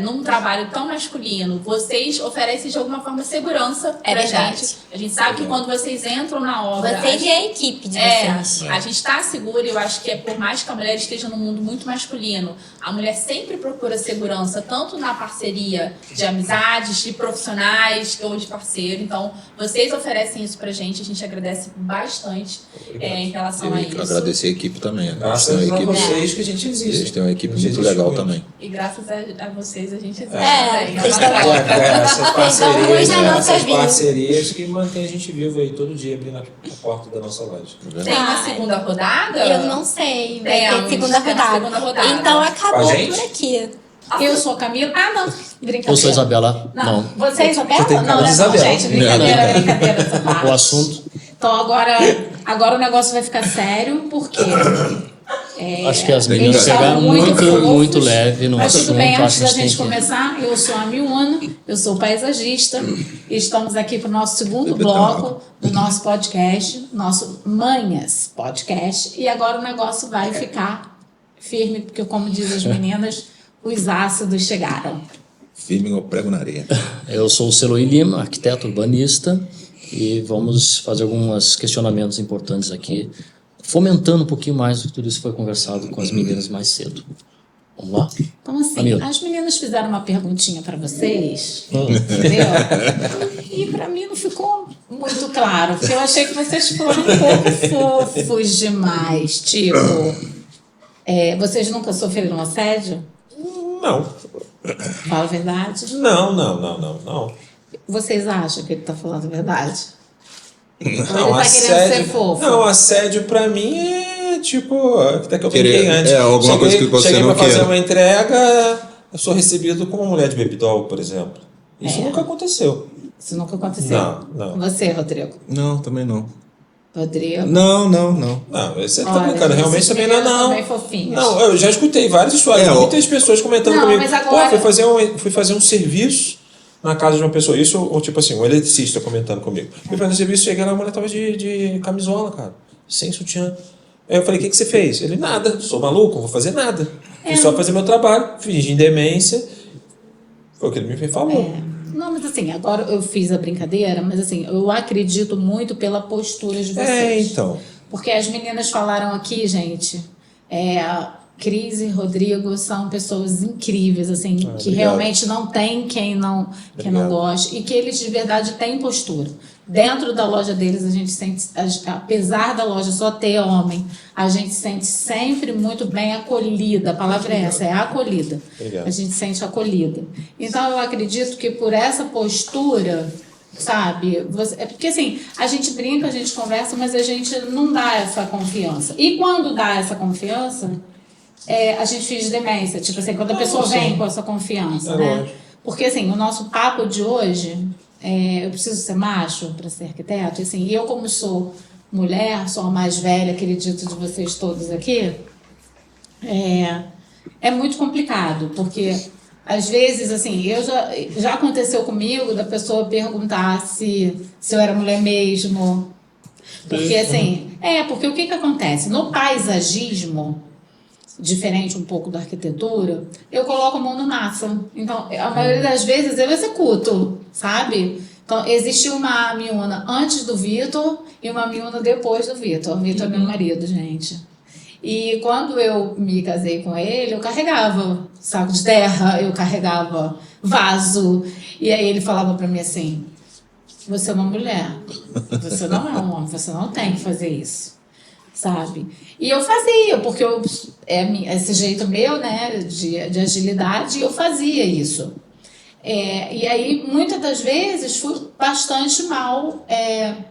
B: num trabalho tão masculino, vocês oferecem de alguma forma segurança pra gente. A gente sabe que quando vocês entram na obra...
A: Vocês e a equipe de vocês.
B: A gente está segura, e eu acho que por mais que a mulher esteja num mundo muito masculino, a mulher sempre procura segurança, tanto na parceria de amizades, de profissionais ou de parceiro. Então, vocês oferecem isso pra gente, a gente agradece bastante em relação a isso.
C: Agradecer a equipe também.
D: Graças a vocês que a gente existe.
C: Eles têm uma equipe muito legal também.
B: E graças a vocês a gente existe.
D: Essas parcerias que mantêm a gente vivo aí todo dia, abrindo a porta da nossa loja.
B: Tem uma segunda rodada?
A: Eu não sei. Vai ter segunda rodada. Então acabou por aqui.
E: Eu sou a Camila. Não. Brincadeira.
F: Eu sou a Isabela. Não.
E: Você é Isabela?
F: Você tem cara de
E: Isabela. Gente, brincadeira essa parte.
F: O assunto.
E: Então agora o negócio vai ficar sério, porque...
F: acho que as meninas chegaram muito leve no
E: assunto.
F: Mas
E: tudo bem, antes da gente começar, eu sou a Miúna, eu sou paisagista, e estamos aqui para o nosso segundo bloco do nosso podcast, nosso Manhas Podcast, e agora o negócio vai ficar firme, porque, como dizem as meninas, os ácidos chegaram.
C: Firme igual prego na areia.
F: Eu sou o Celoí Lima, arquiteto urbanista, e vamos fazer alguns questionamentos importantes aqui, fomentando um pouquinho mais do que tudo isso foi conversado com as meninas mais cedo. Vamos lá?
E: Então, assim,
F: Amigo.
E: as meninas fizeram uma perguntinha para vocês, entendeu? E para mim não ficou muito claro, porque eu achei que vocês foram um pouco fofos demais. Tipo, vocês nunca sofreram assédio?
D: Não.
E: Fala a verdade.
D: Não.
E: Vocês acham que ele tá falando a verdade? Ou ele
D: Não,
E: tá querendo ser fofo?
D: Não, assédio pra mim é tipo, até que eu brinquei
C: Querer-
D: antes.
C: alguma coisa que você
D: cheguei
C: não
D: pra fazer
C: queira.
D: uma entrega, eu sou recebido como uma mulher de baby doll, por exemplo. Isso nunca aconteceu.
E: Isso nunca aconteceu.
D: Não.
E: Você, Rodrigo?
C: Não, também não.
E: Rodrigo?
C: Não.
D: Não, você tá
E: Olha,
D: brincando, realmente
E: esses
D: também não.
E: meninos são bem fofinhos.
D: Não, eu já escutei várias histórias, muitas pessoas comentando
E: Não,
D: comigo.
E: mas agora-
D: Pô, fui fazer um serviço na casa de uma pessoa, isso, ou tipo assim, um eletricista comentando comigo. Fui fazer um serviço, cheguei lá, a mulher tava de camisola, cara, sem sutiã. Aí eu falei, o que você fez? Ele, nada, sou maluco, não vou fazer nada. Fui só fazer meu trabalho, fingi demência. Foi o que ele me falou.
E: Não, mas assim, agora eu fiz a brincadeira, mas assim, eu acredito muito pela postura de vocês.
D: Então.
E: Porque as meninas falaram aqui, gente, Cris e Rodrigo são pessoas incríveis, assim, que
D: obrigado.
E: realmente não tem quem não goste, e que eles de verdade têm postura. Dentro da loja deles, a gente sente, apesar da loja só ter homem, a gente sente sempre muito bem acolhida. A palavra é essa, é acolhida.
D: Obrigado.
E: A gente sente acolhida. Então, eu acredito que por essa postura, sabe? É porque assim, a gente brinca, a gente conversa, mas a gente não dá essa confiança. E quando dá essa confiança, a gente finge demência. Tipo assim, quando a pessoa vem com essa confiança, né?
D: lógico.
E: Porque assim, o nosso papo de hoje, eu preciso ser macho para ser arquiteto. E assim, eu como sou mulher, sou a mais velha, acredito, de vocês todos aqui, é muito complicado, porque às vezes, assim, já aconteceu comigo da pessoa perguntar se eu era mulher mesmo. Porque, assim, porque o que acontece? No paisagismo, diferente um pouco da arquitetura, eu coloco a mão na massa. Então, a maioria das vezes eu executo, sabe? Então, existe uma Miúna antes do Vitor e uma Miúna depois do Vitor. O Vitor é meu marido, gente. E quando eu me casei com ele, eu carregava saco de terra, eu carregava vaso. E aí ele falava pra mim assim, você é uma mulher, você não é um homem, você não tem que fazer isso, sabe? E eu fazia, porque esse jeito meu, né, de agilidade, eu fazia isso. E aí, muitas das vezes, fui bastante mal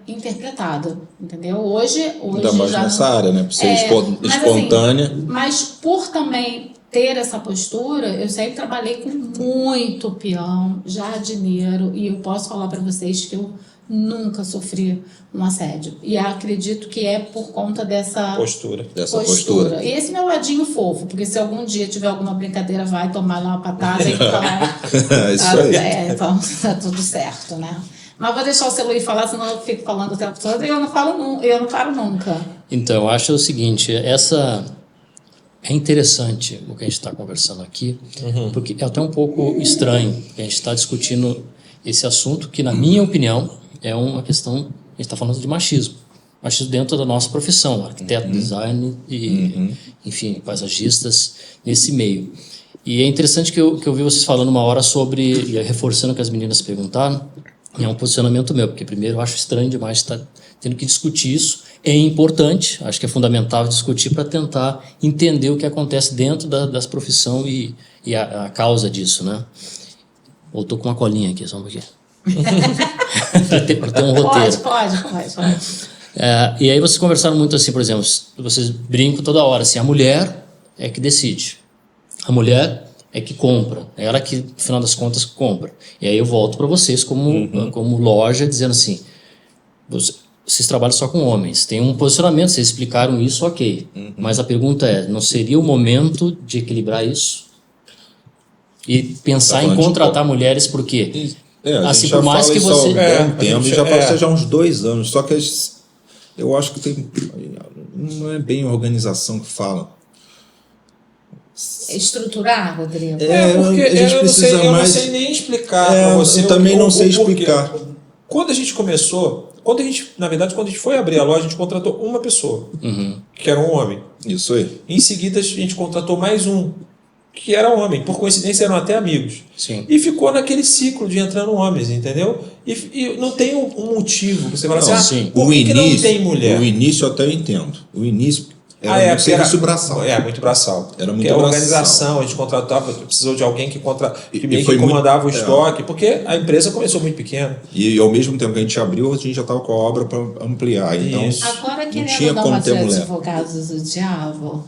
E: interpretada, entendeu? Hoje
C: Ainda mais
E: já
C: nessa
E: não,
C: área, né? Por ser
E: mas,
C: espontânea.
E: assim, mas por também ter essa postura, eu sempre trabalhei com muito peão, jardineiro, e eu posso falar para vocês que eu nunca sofri um assédio. E acredito que é por conta dessa
D: Postura.
C: Dessa postura.
E: E esse meu ladinho fofo, porque se algum dia tiver alguma brincadeira, vai tomar lá uma patada e falar.
C: Isso aí.
E: Então tá tudo certo, né? Mas vou deixar o celular falar, senão eu fico falando o tempo todo e eu não paro nunca.
F: Então, eu acho o seguinte, é interessante o que a gente está conversando aqui, porque é até um pouco estranho que a gente está discutindo esse assunto que, na minha opinião, é uma questão, a gente está falando de machismo dentro da nossa profissão, arquiteto, design e, enfim, paisagistas nesse meio. E é interessante que eu vi vocês falando uma hora sobre, e reforçando o que as meninas perguntaram, é um posicionamento meu, porque primeiro eu acho estranho demais estar tendo que discutir isso. É importante, acho que é fundamental discutir para tentar entender o que acontece dentro das profissões e a causa disso, né? Eu tô com uma colinha aqui, só um pouquinho. para ter um roteiro.
E: Pode.
F: E aí vocês conversaram muito assim, por exemplo, vocês brincam toda hora, assim, a mulher é que decide. A mulher é que compra, é ela que, no final das contas, compra. E aí eu volto para vocês como loja, dizendo assim, vocês trabalham só com homens, tem um posicionamento, vocês explicaram isso, ok. Mas a pergunta é, não seria o momento de equilibrar isso? E pensar em contratar mulheres, por quê?
C: Assim,
F: por mais que você...
C: já faz já uns 2 anos, só que eu acho que não é bem a organização que fala.
E: Estruturar, Rodrigo?
D: Porque
C: a gente precisa
D: eu
C: mais...
D: não sei nem explicar para você.
C: Eu também não sei explicar.
D: Quando a gente começou, na verdade, quando a gente foi abrir a loja, a gente contratou uma pessoa, que era um homem.
C: Isso aí.
D: Em seguida, a gente contratou mais um, que era homem. Por coincidência, eram até amigos.
F: Sim.
D: E ficou naquele ciclo de entrando homens, entendeu? E não tem um motivo. Você fala assim, por que não tem mulher?
C: O início até eu entendo. O início era muito
D: porque
C: serviço braçal.
D: Muito braçal.
C: Era muito
D: porque a
C: braçal.
D: organização, a gente contratava, precisou de alguém que meio
C: foi
D: que comandava
C: muito-
D: o estoque, porque a empresa começou muito pequena.
C: E ao mesmo tempo que a gente abriu, a gente já estava com a obra para ampliar. Então,
D: Isso.
E: Agora,
C: não tinha
E: querendo dar
C: como
E: uma
C: ter
E: de
C: mulher.
E: advogados do diabo,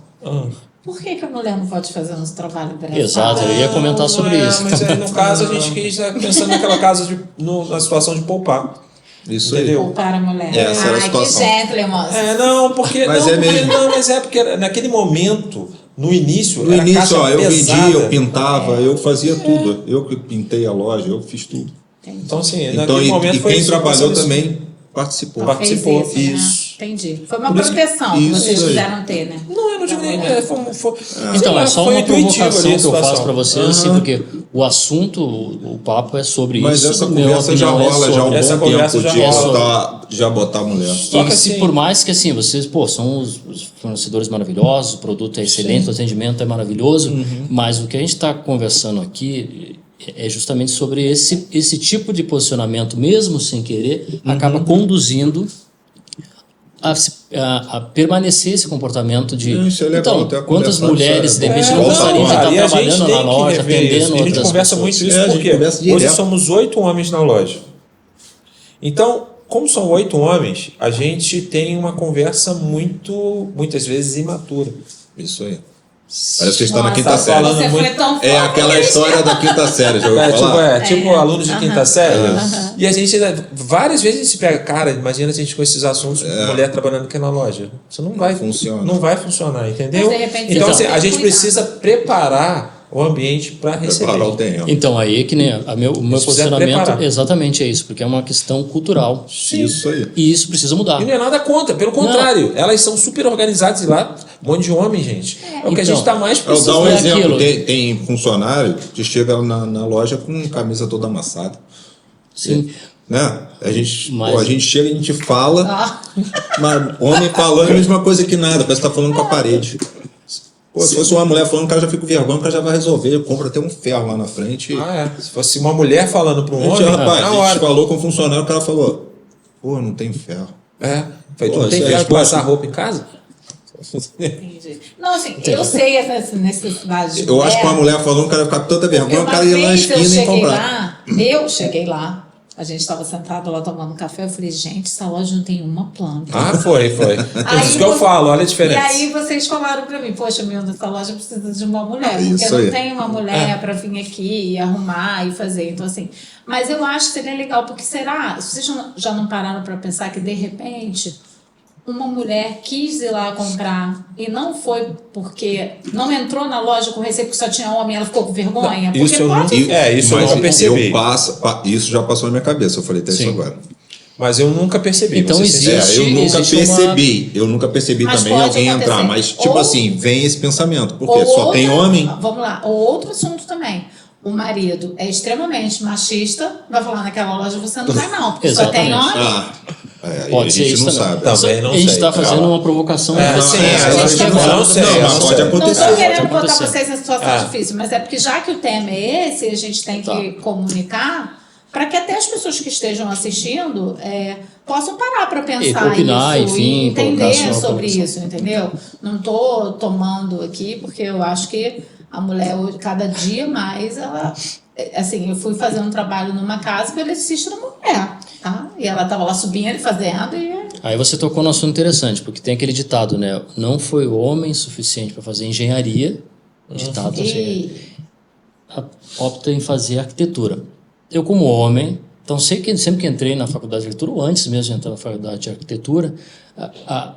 E: por que a mulher não pode fazer uns trabalhos braçais?
F: Exato, eu ia comentar sobre isso.
D: Mas aí, no caso, a gente quis pensando naquela casa na situação de poupar.
C: Isso aí.
D: Entendeu?
E: Poupar a mulher.
C: Essa era a
E: Ai, que
C: situação.
E: gentleman.
D: Não, porque.
C: Mas
D: não,
C: é
D: porque,
C: mesmo.
D: não, mas é porque naquele momento, no início,
C: No
D: era
C: início,
D: caixa
C: ó, eu
D: pesada.
C: vendia, eu pintava, eu fazia tudo. Eu que pintei a loja, eu fiz tudo.
D: Então, assim,
C: Então,
D: naquele momento
C: e
D: foi
C: quem
D: isso,
C: trabalhou
D: isso.
C: também participou.
D: Participou.
E: Fez isso, né?
D: Isso.
E: Entendi. Foi uma
C: Por isso que-
E: proteção que
C: isso
E: vocês
C: aí.
E: quiseram ter, né?
D: Não, eu não digo nem.
F: Então, é só
D: foi
F: uma
D: intuitivo
F: provocação
D: ali a
F: que eu faço
D: situação.
F: para vocês, assim, porque o assunto, o papo é sobre
C: Mas
F: isso.
C: essa
F: minha
C: conversa já
F: opinião é
C: rola já há um
F: sobre-
D: Essa
C: bom
D: conversa
C: tempo
D: já
C: de
D: rola.
C: botar a mulher.
D: Só que
F: E se
D: assim-
F: por mais que assim, vocês, são os fornecedores maravilhosos, o produto é excelente, o atendimento é maravilhoso, mas o que a gente está conversando aqui é justamente sobre esse tipo de posicionamento, mesmo sem querer, acaba conduzindo a permanecer esse comportamento de.
C: Isso é legal,
F: então,
C: até
F: quantas
C: conversar
F: mulheres
C: isso,
F: de repente
C: é,
F: não
C: não,
F: gostariam de
C: cara,
F: estar
D: e a gente
F: trabalhando
D: tem
F: na
D: que
F: loja,
D: rever
F: atendendo
D: isso. E a gente
F: outras
D: conversa
F: pessoas.
D: muito isso
C: É, a gente
D: porque
C: conversa
D: hoje
C: direto.
D: somos 8 homens na loja. Então, como são 8 homens, a gente tem uma conversa muitas vezes imatura.
C: Isso aí. Parece que está na
E: Nossa,
C: quinta
D: tá
C: série.
D: falando
E: Você
D: muito-
E: foi tão
C: É
E: fofa
C: aquela
E: que
C: história da quinta série, já ouviu falar?
D: Tipo alunos de quinta série. E a gente, várias vezes a gente se pega, cara, imagina se a gente com esses assuntos, mulher trabalhando aqui na loja. Isso não vai
C: Funciona.
D: Não vai funcionar, entendeu?
E: Mas, de repente,
D: Então,
E: você
D: assim, a
E: tem que
D: gente
E: cuidar.
D: precisa preparar o ambiente para receber.
C: Preparar o terreno.
F: Então, aí que nem o meu
D: precisa
F: posicionamento
D: preparar.
F: exatamente é isso, porque é uma questão cultural.
C: Isso aí.
F: E isso precisa mudar.
D: E não é nada contra, pelo contrário, elas são super organizadas e lá, um monte de homem, gente. É o que a
F: Então,
D: gente está mais
C: Eu vou
D: precisando.
C: dar um
F: é
C: exemplo.
F: aquilo.
C: Tem funcionário que chega na loja com camisa toda amassada.
F: Sim.
C: Né? A gente,
F: Mas-
C: a gente chega, a gente fala,
E: Ah.
C: mas homem falando é a mesma coisa que nada, parece que tá falando com a parede. Pô, se fosse uma mulher falando, o cara já fica com vergonha, o cara já vai resolver, compra até um ferro lá na frente.
D: Se fosse uma mulher falando para um
C: A gente,
D: homem,
C: rapaz,
D: na
C: a gente
D: hora.
C: falou com o funcionário, o cara falou, pô, não tem ferro.
D: Falei, tu
C: Pô,
D: não tem
C: isso aí,
D: ferro de
C: plástico.
D: passar roupa em casa?
E: Entendi. Não, assim, eu sei essa necessidade de
C: Eu acho que uma mulher falando, o cara vai ficar com tanta vergonha, o
E: Uma
C: cara ia lá na
E: vez
C: esquina e comprar.
E: eu cheguei lá, a gente estava sentado lá tomando café, eu falei, gente, essa loja não tem uma planta.
D: Foi.
E: Aí
D: Isso que eu
E: você-
D: falo, olha a diferença.
E: E aí vocês falaram pra mim, poxa, meu, essa loja precisa de uma mulher, porque
C: Isso
E: não
C: aí.
E: tem uma mulher pra vir aqui e arrumar e fazer. Então, assim, mas eu acho que seria legal, porque será, vocês já não pararam pra pensar que de repente uma mulher quis ir lá comprar e não foi porque não entrou na loja com receio porque só tinha homem e ela ficou com vergonha?
D: Isso
E: Porque
D: eu
E: pode
D: isso eu
C: mas
D: nunca percebi.
C: Isso já passou na minha cabeça, eu falei até isso
F: Sim.
C: agora.
D: Mas eu nunca percebi.
F: Então
D: vou ser sincero.
F: existe-
C: Eu nunca
F: existe
C: percebi. Eu nunca percebi
E: Mas
C: também
E: pode
C: alguém
E: acontecer.
C: entrar. Mas, tipo
E: Ou-
C: assim, vem esse pensamento. Porque
E: Ou
C: só tem homem.
E: Vamos lá, ou outro assunto também. O marido é extremamente machista, vai falar naquela loja, você não vai não, porque só tem
F: Exatamente.
E: homem.
C: Aí
F: Pode
C: a
F: ser
C: gente
F: isso
C: não
F: também.
C: sabe.
D: Também não
F: a gente
D: sei,
F: está fazendo
D: cara.
F: uma provocação.
D: sim, a gente
F: quer
D: não
F: falar
D: sei,
F: do-
D: eu
C: mas
D: não
C: pode
D: sei.
E: Não
C: acontecer.
E: estou querendo
F: Pode
E: botar
F: acontecer.
E: vocês em situação difícil, mas é porque já que o tema é esse, a gente tem que comunicar para que até as pessoas que estejam assistindo possam parar para pensar
F: opinar,
E: isso
F: enfim,
E: e
F: colocar
E: entender
F: sua
E: sobre
F: colocação.
E: isso, entendeu? Não estou tomando aqui porque eu acho que a mulher hoje, cada dia mais, ela... Assim, eu fui fazer um trabalho numa casa que ele assiste na mulher, tá? E ela estava lá subindo e fazendo e...
F: Aí você tocou num assunto interessante, porque tem aquele ditado, né? Não foi homem suficiente para fazer engenharia, ditado assim, opta em fazer arquitetura. Eu, como homem, então sempre que entrei na faculdade de arquitetura, ou antes mesmo de entrar na faculdade de arquitetura,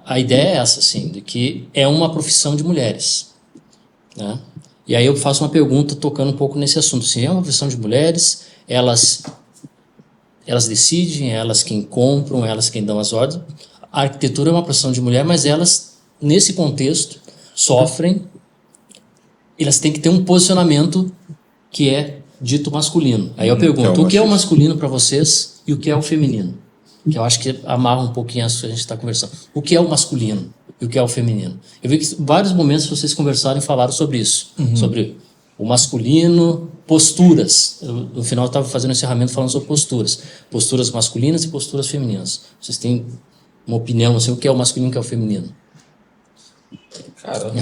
F: a ideia é essa, assim, de que é uma profissão de mulheres, né? E aí eu faço uma pergunta tocando um pouco nesse assunto. Se é uma profissão de mulheres, elas decidem, elas quem compram, elas quem dão as ordens. A arquitetura é uma profissão de mulher, mas elas, nesse contexto, sofrem. Elas têm que ter um posicionamento que é dito masculino. Aí eu pergunto, o que é o masculino para vocês e o que é o feminino? Que eu acho que amarra um pouquinho isso que a gente está conversando. O que é o masculino e o que é o feminino? Eu vi que em vários momentos vocês conversaram e falaram sobre isso. Sobre o masculino, posturas. No final eu estava fazendo um encerramento falando sobre posturas masculinas e posturas femininas. Vocês têm uma opinião, assim, o que é o masculino e o que é o feminino?
D: Cara,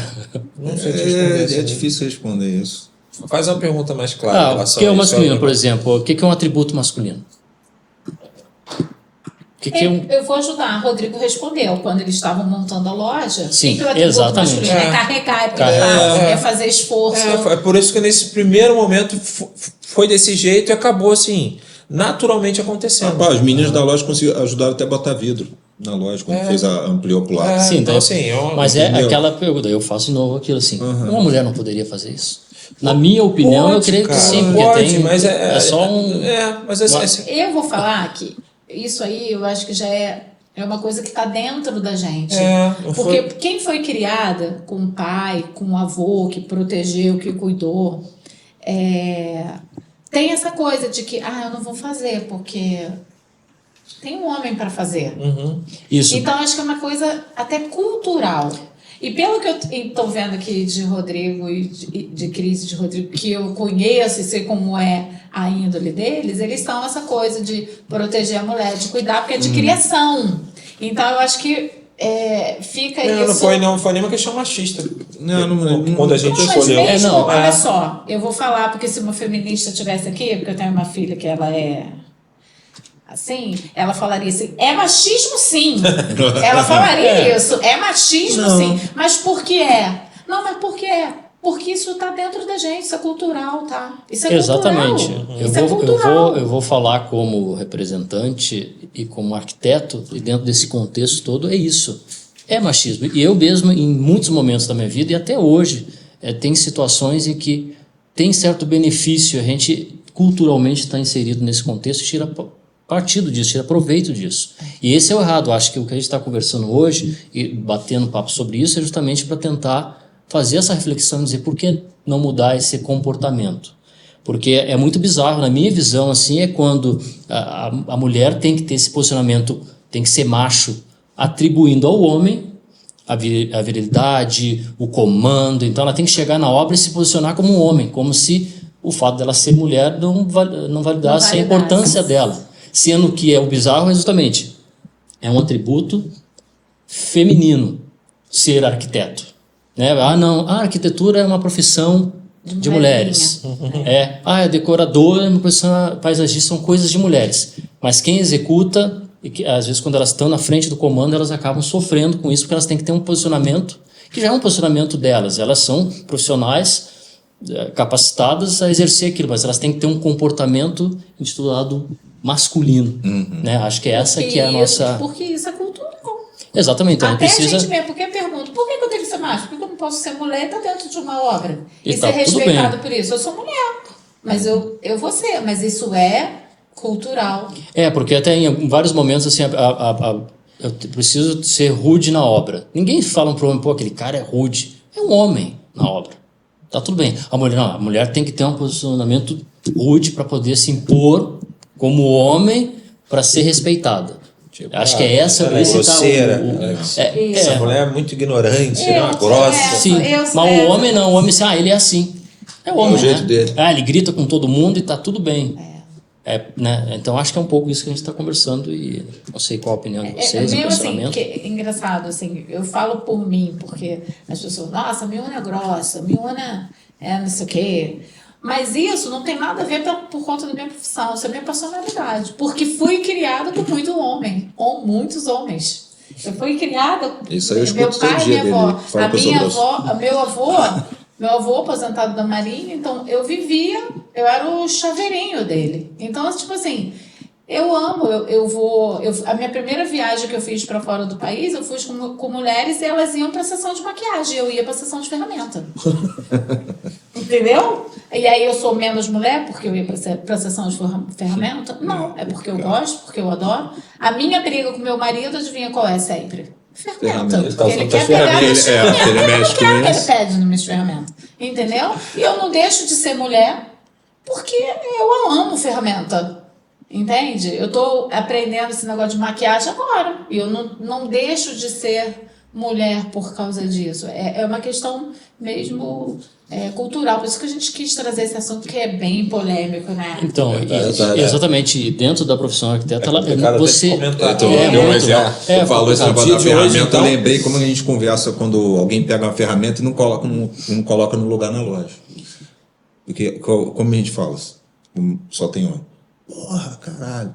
D: não sei te responder.
C: É difícil responder isso.
D: Faz uma pergunta mais clara em relação
F: o que é o
D: a isso.
F: masculino, por exemplo? O que é um atributo masculino? O que é um...
E: Eu vou ajudar. Rodrigo respondeu. Quando eles estavam montando a loja,
F: Sim,
E: o que o atributo
F: exatamente.
E: masculino é carregar, é pegar, é fazer esforço.
D: É por isso que nesse primeiro momento foi desse jeito e acabou assim, naturalmente acontecendo.
C: Os meninos da loja ajudaram até a botar vidro na loja, quando ampliou pro lado.
F: Sim,
D: então, assim,
F: mas
C: entendeu?
F: é aquela pergunta, eu faço de novo aquilo assim, uma mulher não poderia fazer isso? Na minha opinião, eu creio que sim, porque
D: pode, mas
F: é só um...
D: mas assim,
E: Eu vou falar que isso aí eu acho que já é uma coisa que está dentro da gente. Porque quem foi criada com o pai, com o avô, que protegeu, que cuidou, tem essa coisa de que, eu não vou fazer, porque tem um homem para fazer.
F: Isso.
E: Então, acho que é uma coisa até cultural. E pelo que eu estou vendo aqui de Rodrigo e de Cris e de Rodrigo, que eu conheço e sei como é a índole deles, eles estão nessa coisa de proteger a mulher, de cuidar, porque é de criação. Então, eu acho que fica isso...
D: Não foi nem uma questão machista.
C: Não,
D: quando a gente
E: Mas
D: escolheu.
E: mesmo, olha só, eu vou falar, porque se uma feminista estivesse aqui, porque eu tenho uma filha que ela é... assim, ela falaria assim, é machismo sim. Ela falaria isso, é machismo sim. Mas por que é? Não, mas por que é? Porque isso está dentro da gente, isso é cultural, tá? Isso é
F: exatamente.
E: cultural. Isso é cultural.
F: Eu vou falar como representante e como arquiteto, e dentro desse contexto todo, é isso. É machismo. E eu mesmo, em muitos momentos da minha vida, e até hoje, tem situações em que tem certo benefício, a gente culturalmente está inserido nesse contexto e tira partido disso, tira proveito disso. E esse é o errado. Acho que o que a gente está conversando hoje e batendo papo sobre isso é justamente para tentar fazer essa reflexão e dizer por que não mudar esse comportamento. Porque é muito bizarro, na minha visão, assim, é quando a mulher tem que ter esse posicionamento, tem que ser macho, atribuindo ao homem a virilidade, o comando. Então ela tem que chegar na obra e se posicionar como um homem, como se o fato dela ser mulher não validasse a importância dela. Sendo que o bizarro é justamente, é um atributo feminino ser arquiteto. Né? Não, a arquitetura é uma profissão de mulheres. A decoradora é uma profissão paisagista, são coisas de mulheres. Mas quem executa, e que, às vezes quando elas estão na frente do comando, elas acabam sofrendo com isso, porque elas têm que ter um posicionamento, que já é um posicionamento delas. Elas são profissionais capacitadas a exercer aquilo, mas elas têm que ter um comportamento intitulado masculino. Né? Acho que essa que é a nossa...
E: Porque isso é cultural.
F: Exatamente. Então
E: até
F: precisa...
E: a gente mesmo, porque eu pergunto, por que eu tenho que ser macho? Porque eu não posso ser mulher e estar dentro de uma obra. E
F: tá,
E: ser respeitado por isso. Eu sou mulher, mas eu vou ser. Mas isso é cultural.
F: Porque até em vários momentos, assim, eu preciso ser rude na obra. Ninguém fala para um homem, aquele cara é rude. É um homem na obra. Tá tudo bem. A mulher tem que ter um posicionamento rude para poder se impor como homem para ser respeitada. Acho que é essa.
D: Ela é grosseira. Essa mulher é muito ignorante, grossa.
F: Sim, mas o homem não. O homem, ele é assim. É o homem,
C: o jeito dele.
F: Ele grita com todo mundo e tá tudo bem. Né? Então acho que é um pouco isso que a gente está conversando e não sei qual a opinião de vocês,
E: mesmo
F: posicionamento.
E: Assim, que, engraçado, assim, eu falo por mim, porque as pessoas, nossa, minha unha é grossa, minha unha é não sei o quê. Mas isso não tem nada a ver por conta da minha profissão, isso é minha personalidade. Porque fui criada com muito homem, com muitos homens. Eu fui criada com meu pai e minha avó. Meu avô aposentado da Marinha, então eu era o chaveirinho dele. Então, tipo assim, eu amo, a minha primeira viagem que eu fiz para fora do país, eu fui com mulheres e elas iam para a sessão de maquiagem, eu ia para a sessão de ferramenta. Entendeu? E aí eu sou menos mulher porque eu ia para a sessão de ferramenta? Não, é porque eu gosto, porque eu adoro. A minha briga com meu marido, adivinha qual é sempre? Ferramenta. Ele quer pegar minhas ferramentas. Ele pede nas minhas ferramentas. Entendeu? E eu não deixo de ser mulher porque eu amo ferramenta. Entende? Eu estou aprendendo esse negócio de maquiagem agora. E eu não deixo de ser mulher por causa disso. É uma questão mesmo cultural. Por isso que a gente quis trazer esse assunto, que é bem polêmico, né?
F: Então, exatamente, dentro da profissão arquiteta, você...
C: Deu um exemplo. Você falou esse negócio da ferramenta,
D: então,
C: eu lembrei como a gente conversa quando alguém pega uma ferramenta e não coloca no lugar na loja. Porque, como a gente fala, só tem um. Porra, caralho.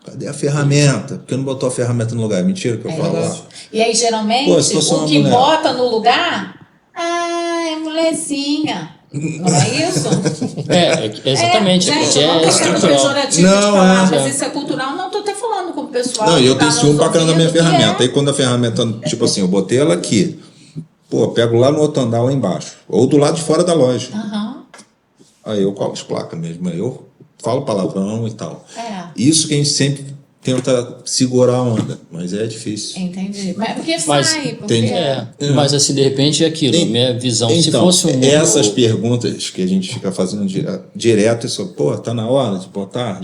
C: Cadê a ferramenta? Por que não botou a ferramenta no lugar? Mentira que eu falo lá.
E: E aí, geralmente, o que bota no lugar, é mulherzinha. Não é isso?
F: Exatamente.
E: Gente,
F: é estrutural.
E: Mas isso é cultural. Não, tô até falando com o pessoal.
C: Não, e eu tenho ciúme pra caramba da minha ferramenta. Aí quando a ferramenta, tipo assim, eu botei ela aqui. Pô, pego lá no outro andar, lá embaixo. Ou do lado de fora da loja. Aí eu colo as placas mesmo. Aí eu falo palavrão e tal. Isso que a gente sempre tenta segurar a onda, mas é difícil.
E: Entendi. Mas porque sai.
F: Mas assim, de repente é aquilo. Minha visão,
C: então,
F: se fosse um...
C: essas perguntas que a gente fica fazendo direto, isso, pô, tá na hora de botar?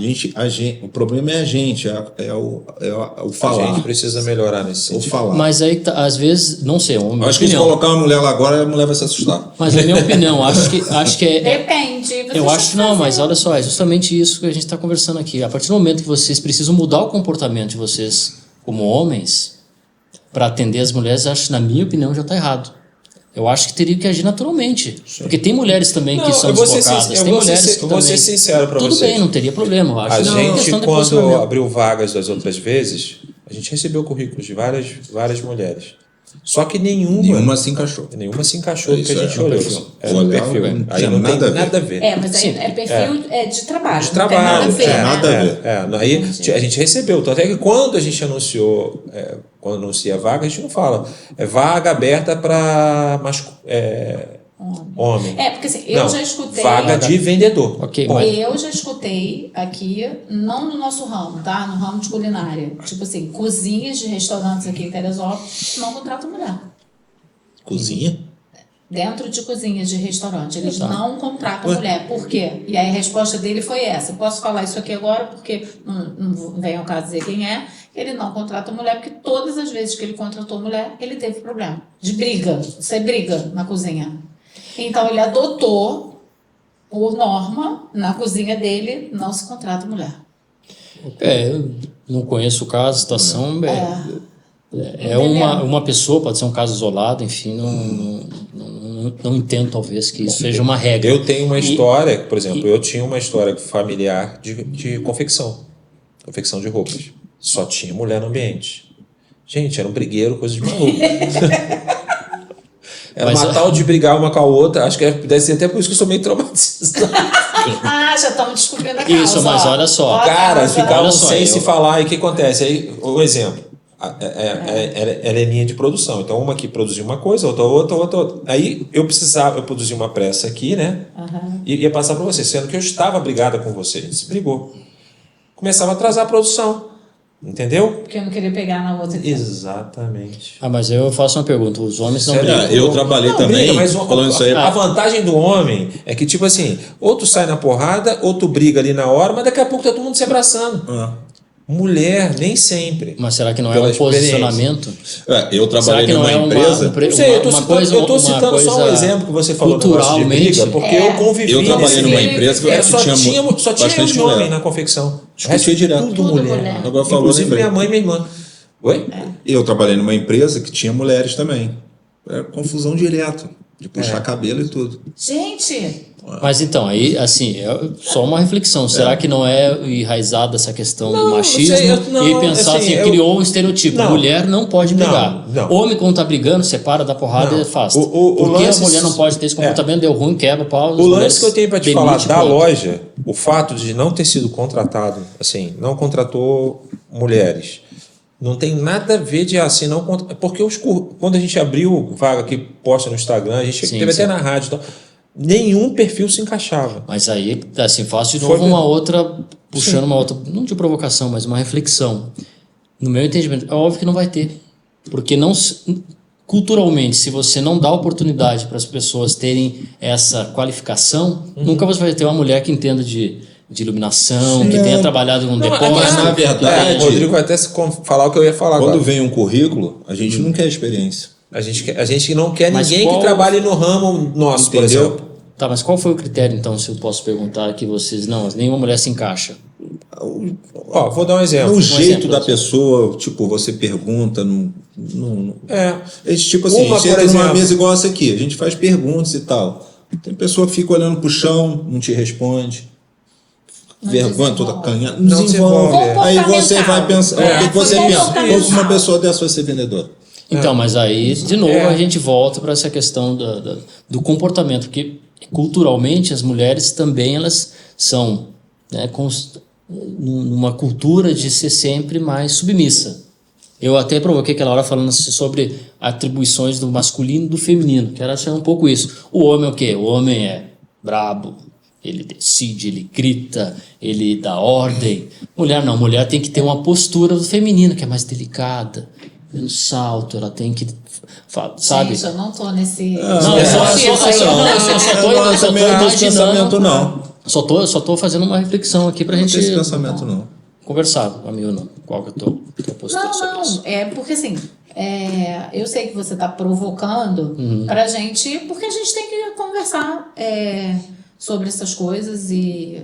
C: O problema é a gente, o falar.
D: A gente precisa melhorar nesse sentido.
C: O falar.
F: Mas aí, às vezes, não sei,
C: acho que se colocar uma mulher lá agora, a mulher vai se assustar.
F: Mas na minha opinião, acho que é...
E: Depende.
F: Eu acho não, mas olha só, é justamente isso que a gente está conversando aqui. A partir do momento que vocês precisam mudar o comportamento de vocês como homens para atender as mulheres, acho, na minha opinião, já está errado. Eu acho que teria que agir naturalmente. Porque tem mulheres também que são desbocadas. Tem mulheres que
D: eu vou ser sincero para vocês.
F: Tudo bem, não teria problema. Eu acho.
D: A gente, quando abriu vagas das outras vezes, a gente recebeu currículos de várias mulheres. Só que nenhuma
C: se encaixou.
D: Nenhuma se encaixou do que a gente olhou.
C: Era um perfil.
D: Aí não tem nada a ver.
E: Mas aí é perfil de trabalho.
D: De trabalho.
E: Não tem nada a ver.
D: Aí a gente recebeu. Então, até que quando a gente anunciou, quando anuncia a vaga, a gente não fala. É vaga aberta para homem.
E: Porque assim, eu já escutei.
D: Vaga de vendedor.
E: Eu já escutei aqui, não no nosso ramo, tá? No ramo de culinária. Tipo assim, cozinhas de restaurantes aqui em Teresópolis não contratam mulher.
C: Cozinha?
E: Dentro de cozinhas de restaurante. Eles não contratam mulher. Por quê? E aí a resposta dele foi essa. Eu posso falar isso aqui agora porque não vem ao caso dizer quem é. Ele não contrata mulher porque todas as vezes que ele contratou mulher, ele teve problema de briga. Isso é briga na cozinha. Então, ele adotou, por norma, na cozinha dele, não se contrata mulher.
F: Eu não conheço o caso, a situação. Uma pessoa, pode ser um caso isolado, enfim, não entendo, talvez, que isso seja uma regra.
D: Eu tenho uma história, por exemplo, eu tinha uma história familiar de confecção de roupas. Só tinha mulher no ambiente. Gente, era um brigueiro, coisa de maluco. Era uma tal de brigar uma com a outra. Acho que deve ser até por isso que eu sou meio traumatizado.
E: Já estamos descobrindo a causa.
F: Isso, mas olha só.
D: Cara, ficavam sem se falar. E o que acontece? Aí, o exemplo. Ela é linha de produção. Então, uma aqui produzia uma coisa, outra. Aí, eu produzia uma pressa aqui, né? E ia passar para você. Sendo que eu estava brigada com você. A gente se brigou. Começava a atrasar a produção. Entendeu?
E: Porque eu não queria pegar na outra.
D: Exatamente.
F: Mas eu faço uma pergunta. Os homens não brigam.
C: Eu trabalhei também.
D: Mas
C: falando isso aí.
D: A vantagem do homem é que, tipo assim, ou tu sai na porrada, ou tu briga ali na hora, mas daqui a pouco tá todo mundo se abraçando. Mulher, nem sempre.
F: Mas será que não é um posicionamento?
C: Eu trabalhei numa empresa.
D: Não sei, eu estou citando só um exemplo que você falou do negócio de briga, porque eu convivi.
C: Eu trabalhei numa empresa que
D: só tinha homem na confecção.
C: Discutia direto.
D: Tudo mulher.
C: Agora falou,
D: inclusive minha mãe e minha irmã. Oi?
C: Eu trabalhei numa empresa que tinha mulheres também. Era confusão direto. De puxar cabelo e tudo.
E: Gente!
F: Mas então, aí, assim, só uma reflexão. Será que não é enraizada essa questão do machismo? E pensar assim, criou um estereotipo. Mulher não pode brigar. Homem, quando tá brigando, separa da porrada e afasta. Por que a mulher não pode ter esse comportamento? Deu ruim, quebra o pau.
D: O lance que eu tenho para te falar da loja, o fato de não ter sido contratado, assim, não contratou mulheres. Não tem nada a ver de assim, não. Porque quando a gente abriu vaga que posta no Instagram, a gente teve até na rádio. Então, nenhum perfil se encaixava.
F: Mas aí, assim, faço de novo uma outra, puxando uma outra, não de provocação, mas uma reflexão. No meu entendimento, é óbvio que não vai ter. Porque culturalmente, se você não dá oportunidade para as pessoas terem essa qualificação, nunca você vai ter uma mulher que entenda de de iluminação, que tenha trabalhado com depósito.
C: mas na verdade,
D: o Rodrigo vai até falar o que eu ia falar
C: quando
D: agora.
C: vem um currículo, a gente não quer experiência.
D: A gente não quer
F: Mas
D: ninguém
F: qual-
D: que trabalhe no ramo nosso, por
C: Entendeu?
D: exemplo.
F: Tá, mas qual foi o critério, então, se eu posso perguntar aqui vocês? Não, nenhuma mulher se encaixa.
D: Ó, vou dar um exemplo.
C: O jeito
F: exemplo,
C: da
F: assim.
C: pessoa, tipo, você pergunta,
D: É.
C: tipo assim,
D: Uma,
C: a gente
D: por
C: entra numa
D: exemplo.
C: mesa igual essa aqui, a gente faz perguntas e tal. Tem pessoa que fica olhando pro chão, não te responde. Vergonha toda canhada, não
D: Não
C: desenvolve.
E: desenvolve.
C: Aí você vai pensar, o que que você pensa?
E: Comportamental.
C: Como uma pessoa dessa vai ser vendedora?
F: Então, mas aí, de novo, a gente volta para essa questão do comportamento, porque culturalmente as mulheres também elas são, né, numa cultura de ser sempre mais submissa. Eu até provoquei aquela hora falando sobre atribuições do masculino e do feminino, que era um pouco isso. O homem é o quê? O homem é brabo, ele decide, ele grita, ele dá ordem. Mulher não, mulher tem que ter uma postura feminina, que é mais delicada, menos salto, ela tem que, sabe?
E: Gente, eu não tô nesse...
F: Não, eu só tô
C: pensamento, não.
F: Só tô fazendo uma reflexão aqui pra
C: Não
F: gente
C: tem esse pensamento, não.
F: conversar, amigo, não. Qual que é a tua postura sobre isso?
E: Não, é porque assim, eu sei que você está provocando pra gente, porque a gente tem que conversar sobre essas coisas e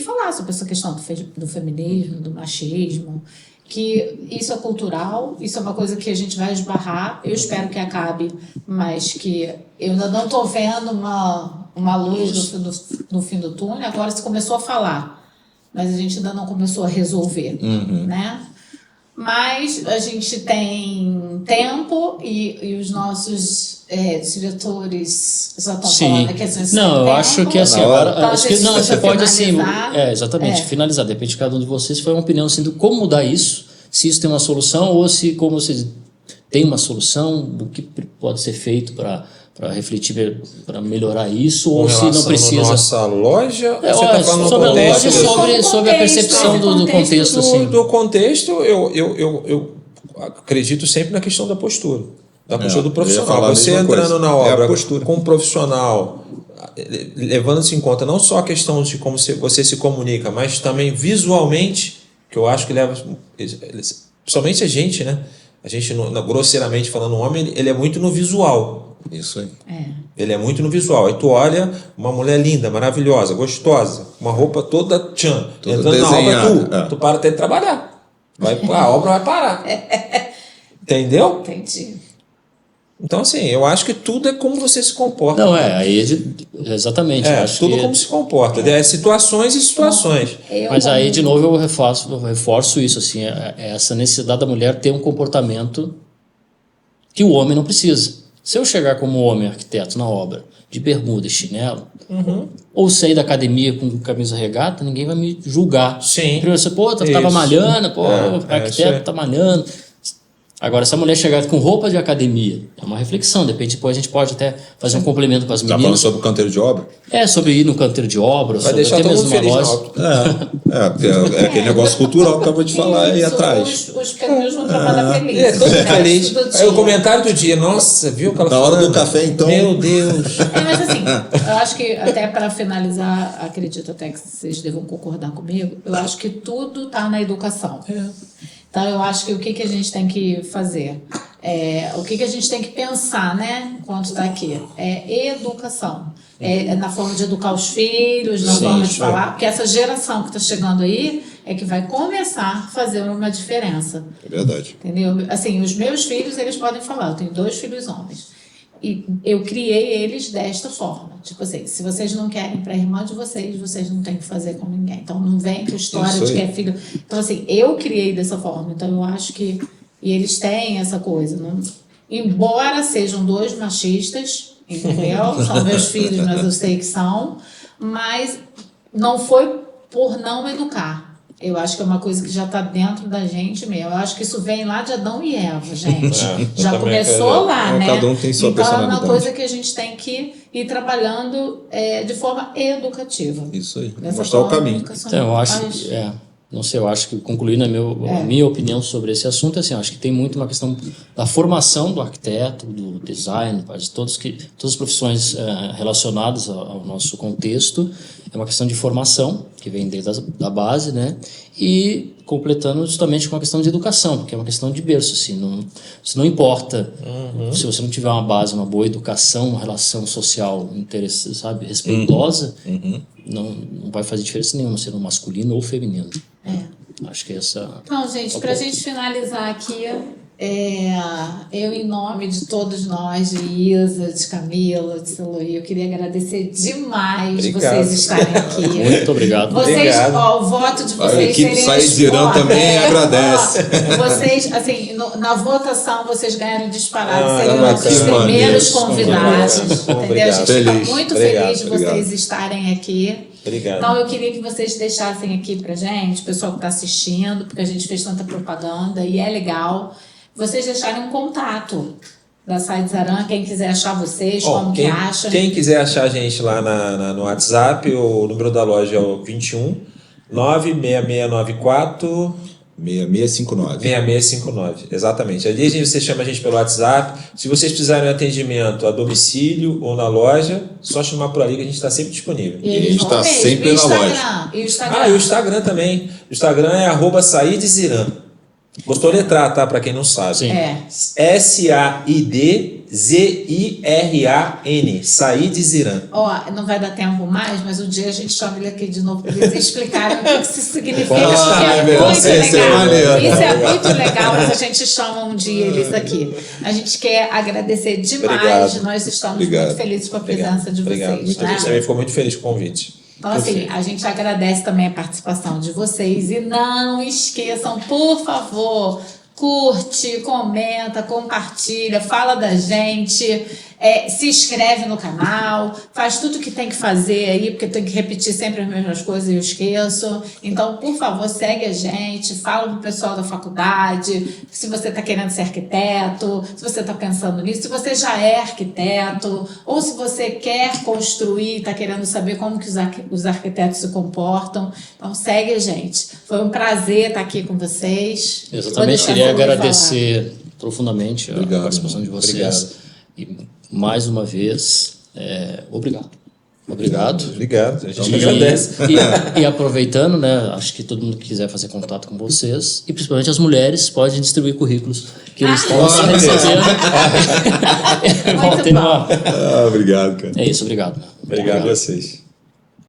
E: falar sobre essa questão do feminismo, do machismo, que isso é cultural, isso é uma coisa que a gente vai esbarrar, eu espero que acabe, mas que eu ainda não estou vendo uma luz no fim do túnel, agora você começou a falar, mas a gente ainda não começou a resolver, né? Mas a gente tem tempo e os nossos diretores já estão falando que a gente
F: não, eu
E: tem
F: acho
E: tempo.
F: que assim,
C: Na hora.
F: agora,
E: Então,
F: acho que,
E: gente
F: não, você
E: precisa
F: pode assim,
E: finalizar.
F: exatamente, finalizar, de repente cada um de vocês foi uma opinião assim, do como mudar isso, se isso tem uma solução ou se como vocês têm uma solução, do que pode ser feito para refletir, para melhorar isso, ou se não precisa.
D: Nossa loja, você
F: olha,
D: está falando
F: sobre a
D: contexto,
F: loja, sobre a percepção do contexto, assim.
D: do contexto, eu acredito sempre na questão da postura. Da postura do
C: eu ia
D: profissional.
C: falar a
D: Você
C: mesma
D: entrando
C: coisa.
D: na
C: É a
D: obra
C: postura.
D: com um profissional, levando-se em conta não só a questão de como você se comunica, mas também visualmente, que eu acho que leva. Principalmente a gente, né? A gente, grosseiramente falando, o homem, ele é muito no visual.
C: Isso aí.
D: Ele é muito no visual. Aí tu olha uma mulher linda, maravilhosa, gostosa, uma roupa toda tchan,
C: Toda
D: entrando na
C: desenhada,
D: obra, tu para até de trabalhar. A obra vai parar. Entendeu?
E: Entendi.
D: Então, assim, eu acho que tudo é como você se comporta.
F: Não, aí exatamente. eu acho
D: tudo
F: que,
D: como se comporta. Situações e situações.
F: mas aí, de novo, eu reforço isso, assim, essa necessidade da mulher ter um comportamento que o homem não precisa. Se eu chegar como homem arquiteto na obra, de bermuda e chinelo, ou sair da academia com camisa regata, ninguém vai me julgar.
D: Sim.
F: Primeiro você, tava
D: Isso.
F: malhando,
D: isso aí.
F: arquiteto tá malhando. Agora, se a mulher chegar com roupa de academia, é uma reflexão. De repente, depois a gente pode até fazer um complemento com as
C: Tá falando
F: meninas.
C: sobre o canteiro de obra?
F: Sobre ir no canteiro de obra,
D: Vai
F: sobre
D: deixar
F: até
D: todo
F: mesmo
D: mundo
F: uma
D: feliz na
F: loja.
D: obra.
C: Porque é aquele negócio cultural que eu acabei de falar aí
E: Isso,
C: atrás.
E: Os pequenos vão trabalhar felizes.
D: É, todo feliz.
E: Do
D: Aí o
E: dia.
D: comentário do dia, nossa, viu aquela
C: Na hora do
D: fulana?
C: café, então.
D: Meu Deus.
E: Mas assim, eu acho que até para finalizar, acredito até que vocês devam concordar comigo, eu acho que tudo está na educação. Então eu acho que o que a gente tem que fazer? O que a gente tem que pensar, né, enquanto está aqui? É educação. É na forma de educar os filhos, na forma de falar, porque essa geração que está chegando aí é que vai começar a fazer uma diferença.
C: É verdade.
E: Entendeu? Assim, os meus filhos, eles podem falar, eu tenho 2 filhos homens. E eu criei eles desta forma. Tipo assim, se vocês não querem para a irmã de vocês não têm que fazer com ninguém. Então não vem com história
C: Isso
E: de que
C: aí.
E: é filho. Então assim, eu criei dessa forma. Então eu acho que... E eles têm essa coisa. Não, embora sejam 2 machistas, entendeu? São meus filhos, mas eu sei que são. Mas não foi por não educar. Eu acho que é uma coisa que já está dentro da gente mesmo. Eu acho que isso vem lá de Adão e Eva, gente.
D: eu
E: Já
D: também
E: começou lá, né?
C: Cada um tem sua
E: então é uma
C: personalidade.
E: coisa que a gente tem que ir trabalhando de forma educativa.
C: Isso aí.
E: Dessa
C: Mostrar o
E: forma
C: caminho.
E: educacional.
F: Então, eu acho
E: Mas-
F: que, não sei, eu acho que concluindo a minha opinião sobre esse assunto, é assim, eu acho que tem muito uma questão da formação do arquiteto, do design, de todas as profissões relacionadas ao nosso contexto, é uma questão de formação, que vem desde da base, né? E completando justamente com a questão de educação, porque é uma questão de berço, assim, não importa se você não tiver uma base, uma boa educação, uma relação social interessante, sabe, respeitosa, não vai fazer diferença nenhuma, sendo masculino ou feminino. Acho que essa...
E: Então, gente, pra gente finalizar aqui, eu, em nome de todos nós, de Isa, de Camila, de Celoí, eu queria agradecer demais vocês estarem aqui.
F: Muito obrigado.
E: Vocês, o voto de vocês...
C: A equipe Saídes Irã também agradece.
E: Vocês, assim, na votação, vocês ganharam disparado. Seriam
C: bacana.
E: nossos primeiros convidados.
D: Obrigado.
E: Entendeu? A gente está
C: Feliz.
E: muito
D: Obrigado.
E: feliz de vocês estarem aqui.
D: Obrigado.
E: Então, eu queria que vocês deixassem aqui pra gente, o pessoal que está assistindo, porque a gente fez tanta propaganda e é legal, vocês deixarem um contato da Saídes Irã, quem quiser achar vocês, como que acha.
D: Quem quiser achar a gente lá no WhatsApp, o número da loja é o 21 96694
C: 6659.
D: 6659, exatamente. Ali você chama a gente pelo WhatsApp. Se vocês precisarem de atendimento a domicílio ou na loja, só chamar por ali que a gente está sempre disponível.
E: E eles
C: a gente
E: vão
C: tá
E: mesmo.
C: sempre
E: E o
C: na
E: Instagram? E o Instagram?
D: E o Instagram também. O Instagram é @SaídesIrã. Vou soletrar, tá? Para quem não sabe.
F: Sim.
D: SAIDZIRAN. Saídes Irã.
E: Ó, não vai dar tempo mais, mas um dia a gente chama ele aqui de novo para eles explicarem o que isso significa.
C: Ah,
E: porque é
C: meu,
E: muito
C: isso é
E: legal.
C: maneiro.
E: Isso é muito legal, mas a gente chama um dia eles aqui. A gente quer agradecer demais.
D: Obrigado.
E: Nós estamos
C: Obrigado.
E: muito felizes com a presença de
D: Obrigado.
E: vocês.
D: Muito
E: Né?
D: gente também ficou muito feliz com o convite.
E: Então, assim, a gente agradece também a participação de vocês. E não esqueçam, por favor, curte, comenta, compartilha, fala da gente, se inscreve no canal, faz tudo o que tem que fazer aí, porque tem que repetir sempre as mesmas coisas e eu esqueço. Então, por favor, segue a gente, fala pro pessoal da faculdade, se você está querendo ser arquiteto, se você está pensando nisso, se você já é arquiteto, ou se você quer construir, está querendo saber como que os arquitetos se comportam. Então, segue a gente. Foi um prazer estar aqui com vocês.
F: Exatamente, queria agradecer profundamente a
C: Obrigado,
F: participação de vocês.
D: Obrigado.
F: E mais uma vez, obrigado. Obrigado.
D: Obrigado. A gente
F: E-
D: agradece.
F: E aproveitando, né, acho que todo mundo que quiser fazer contato com vocês, e principalmente as mulheres, podem distribuir currículos que eles estão recebendo. Vão ter
E: bom.
F: uma...
C: Obrigado, cara.
F: É isso, obrigado.
D: Obrigado a vocês.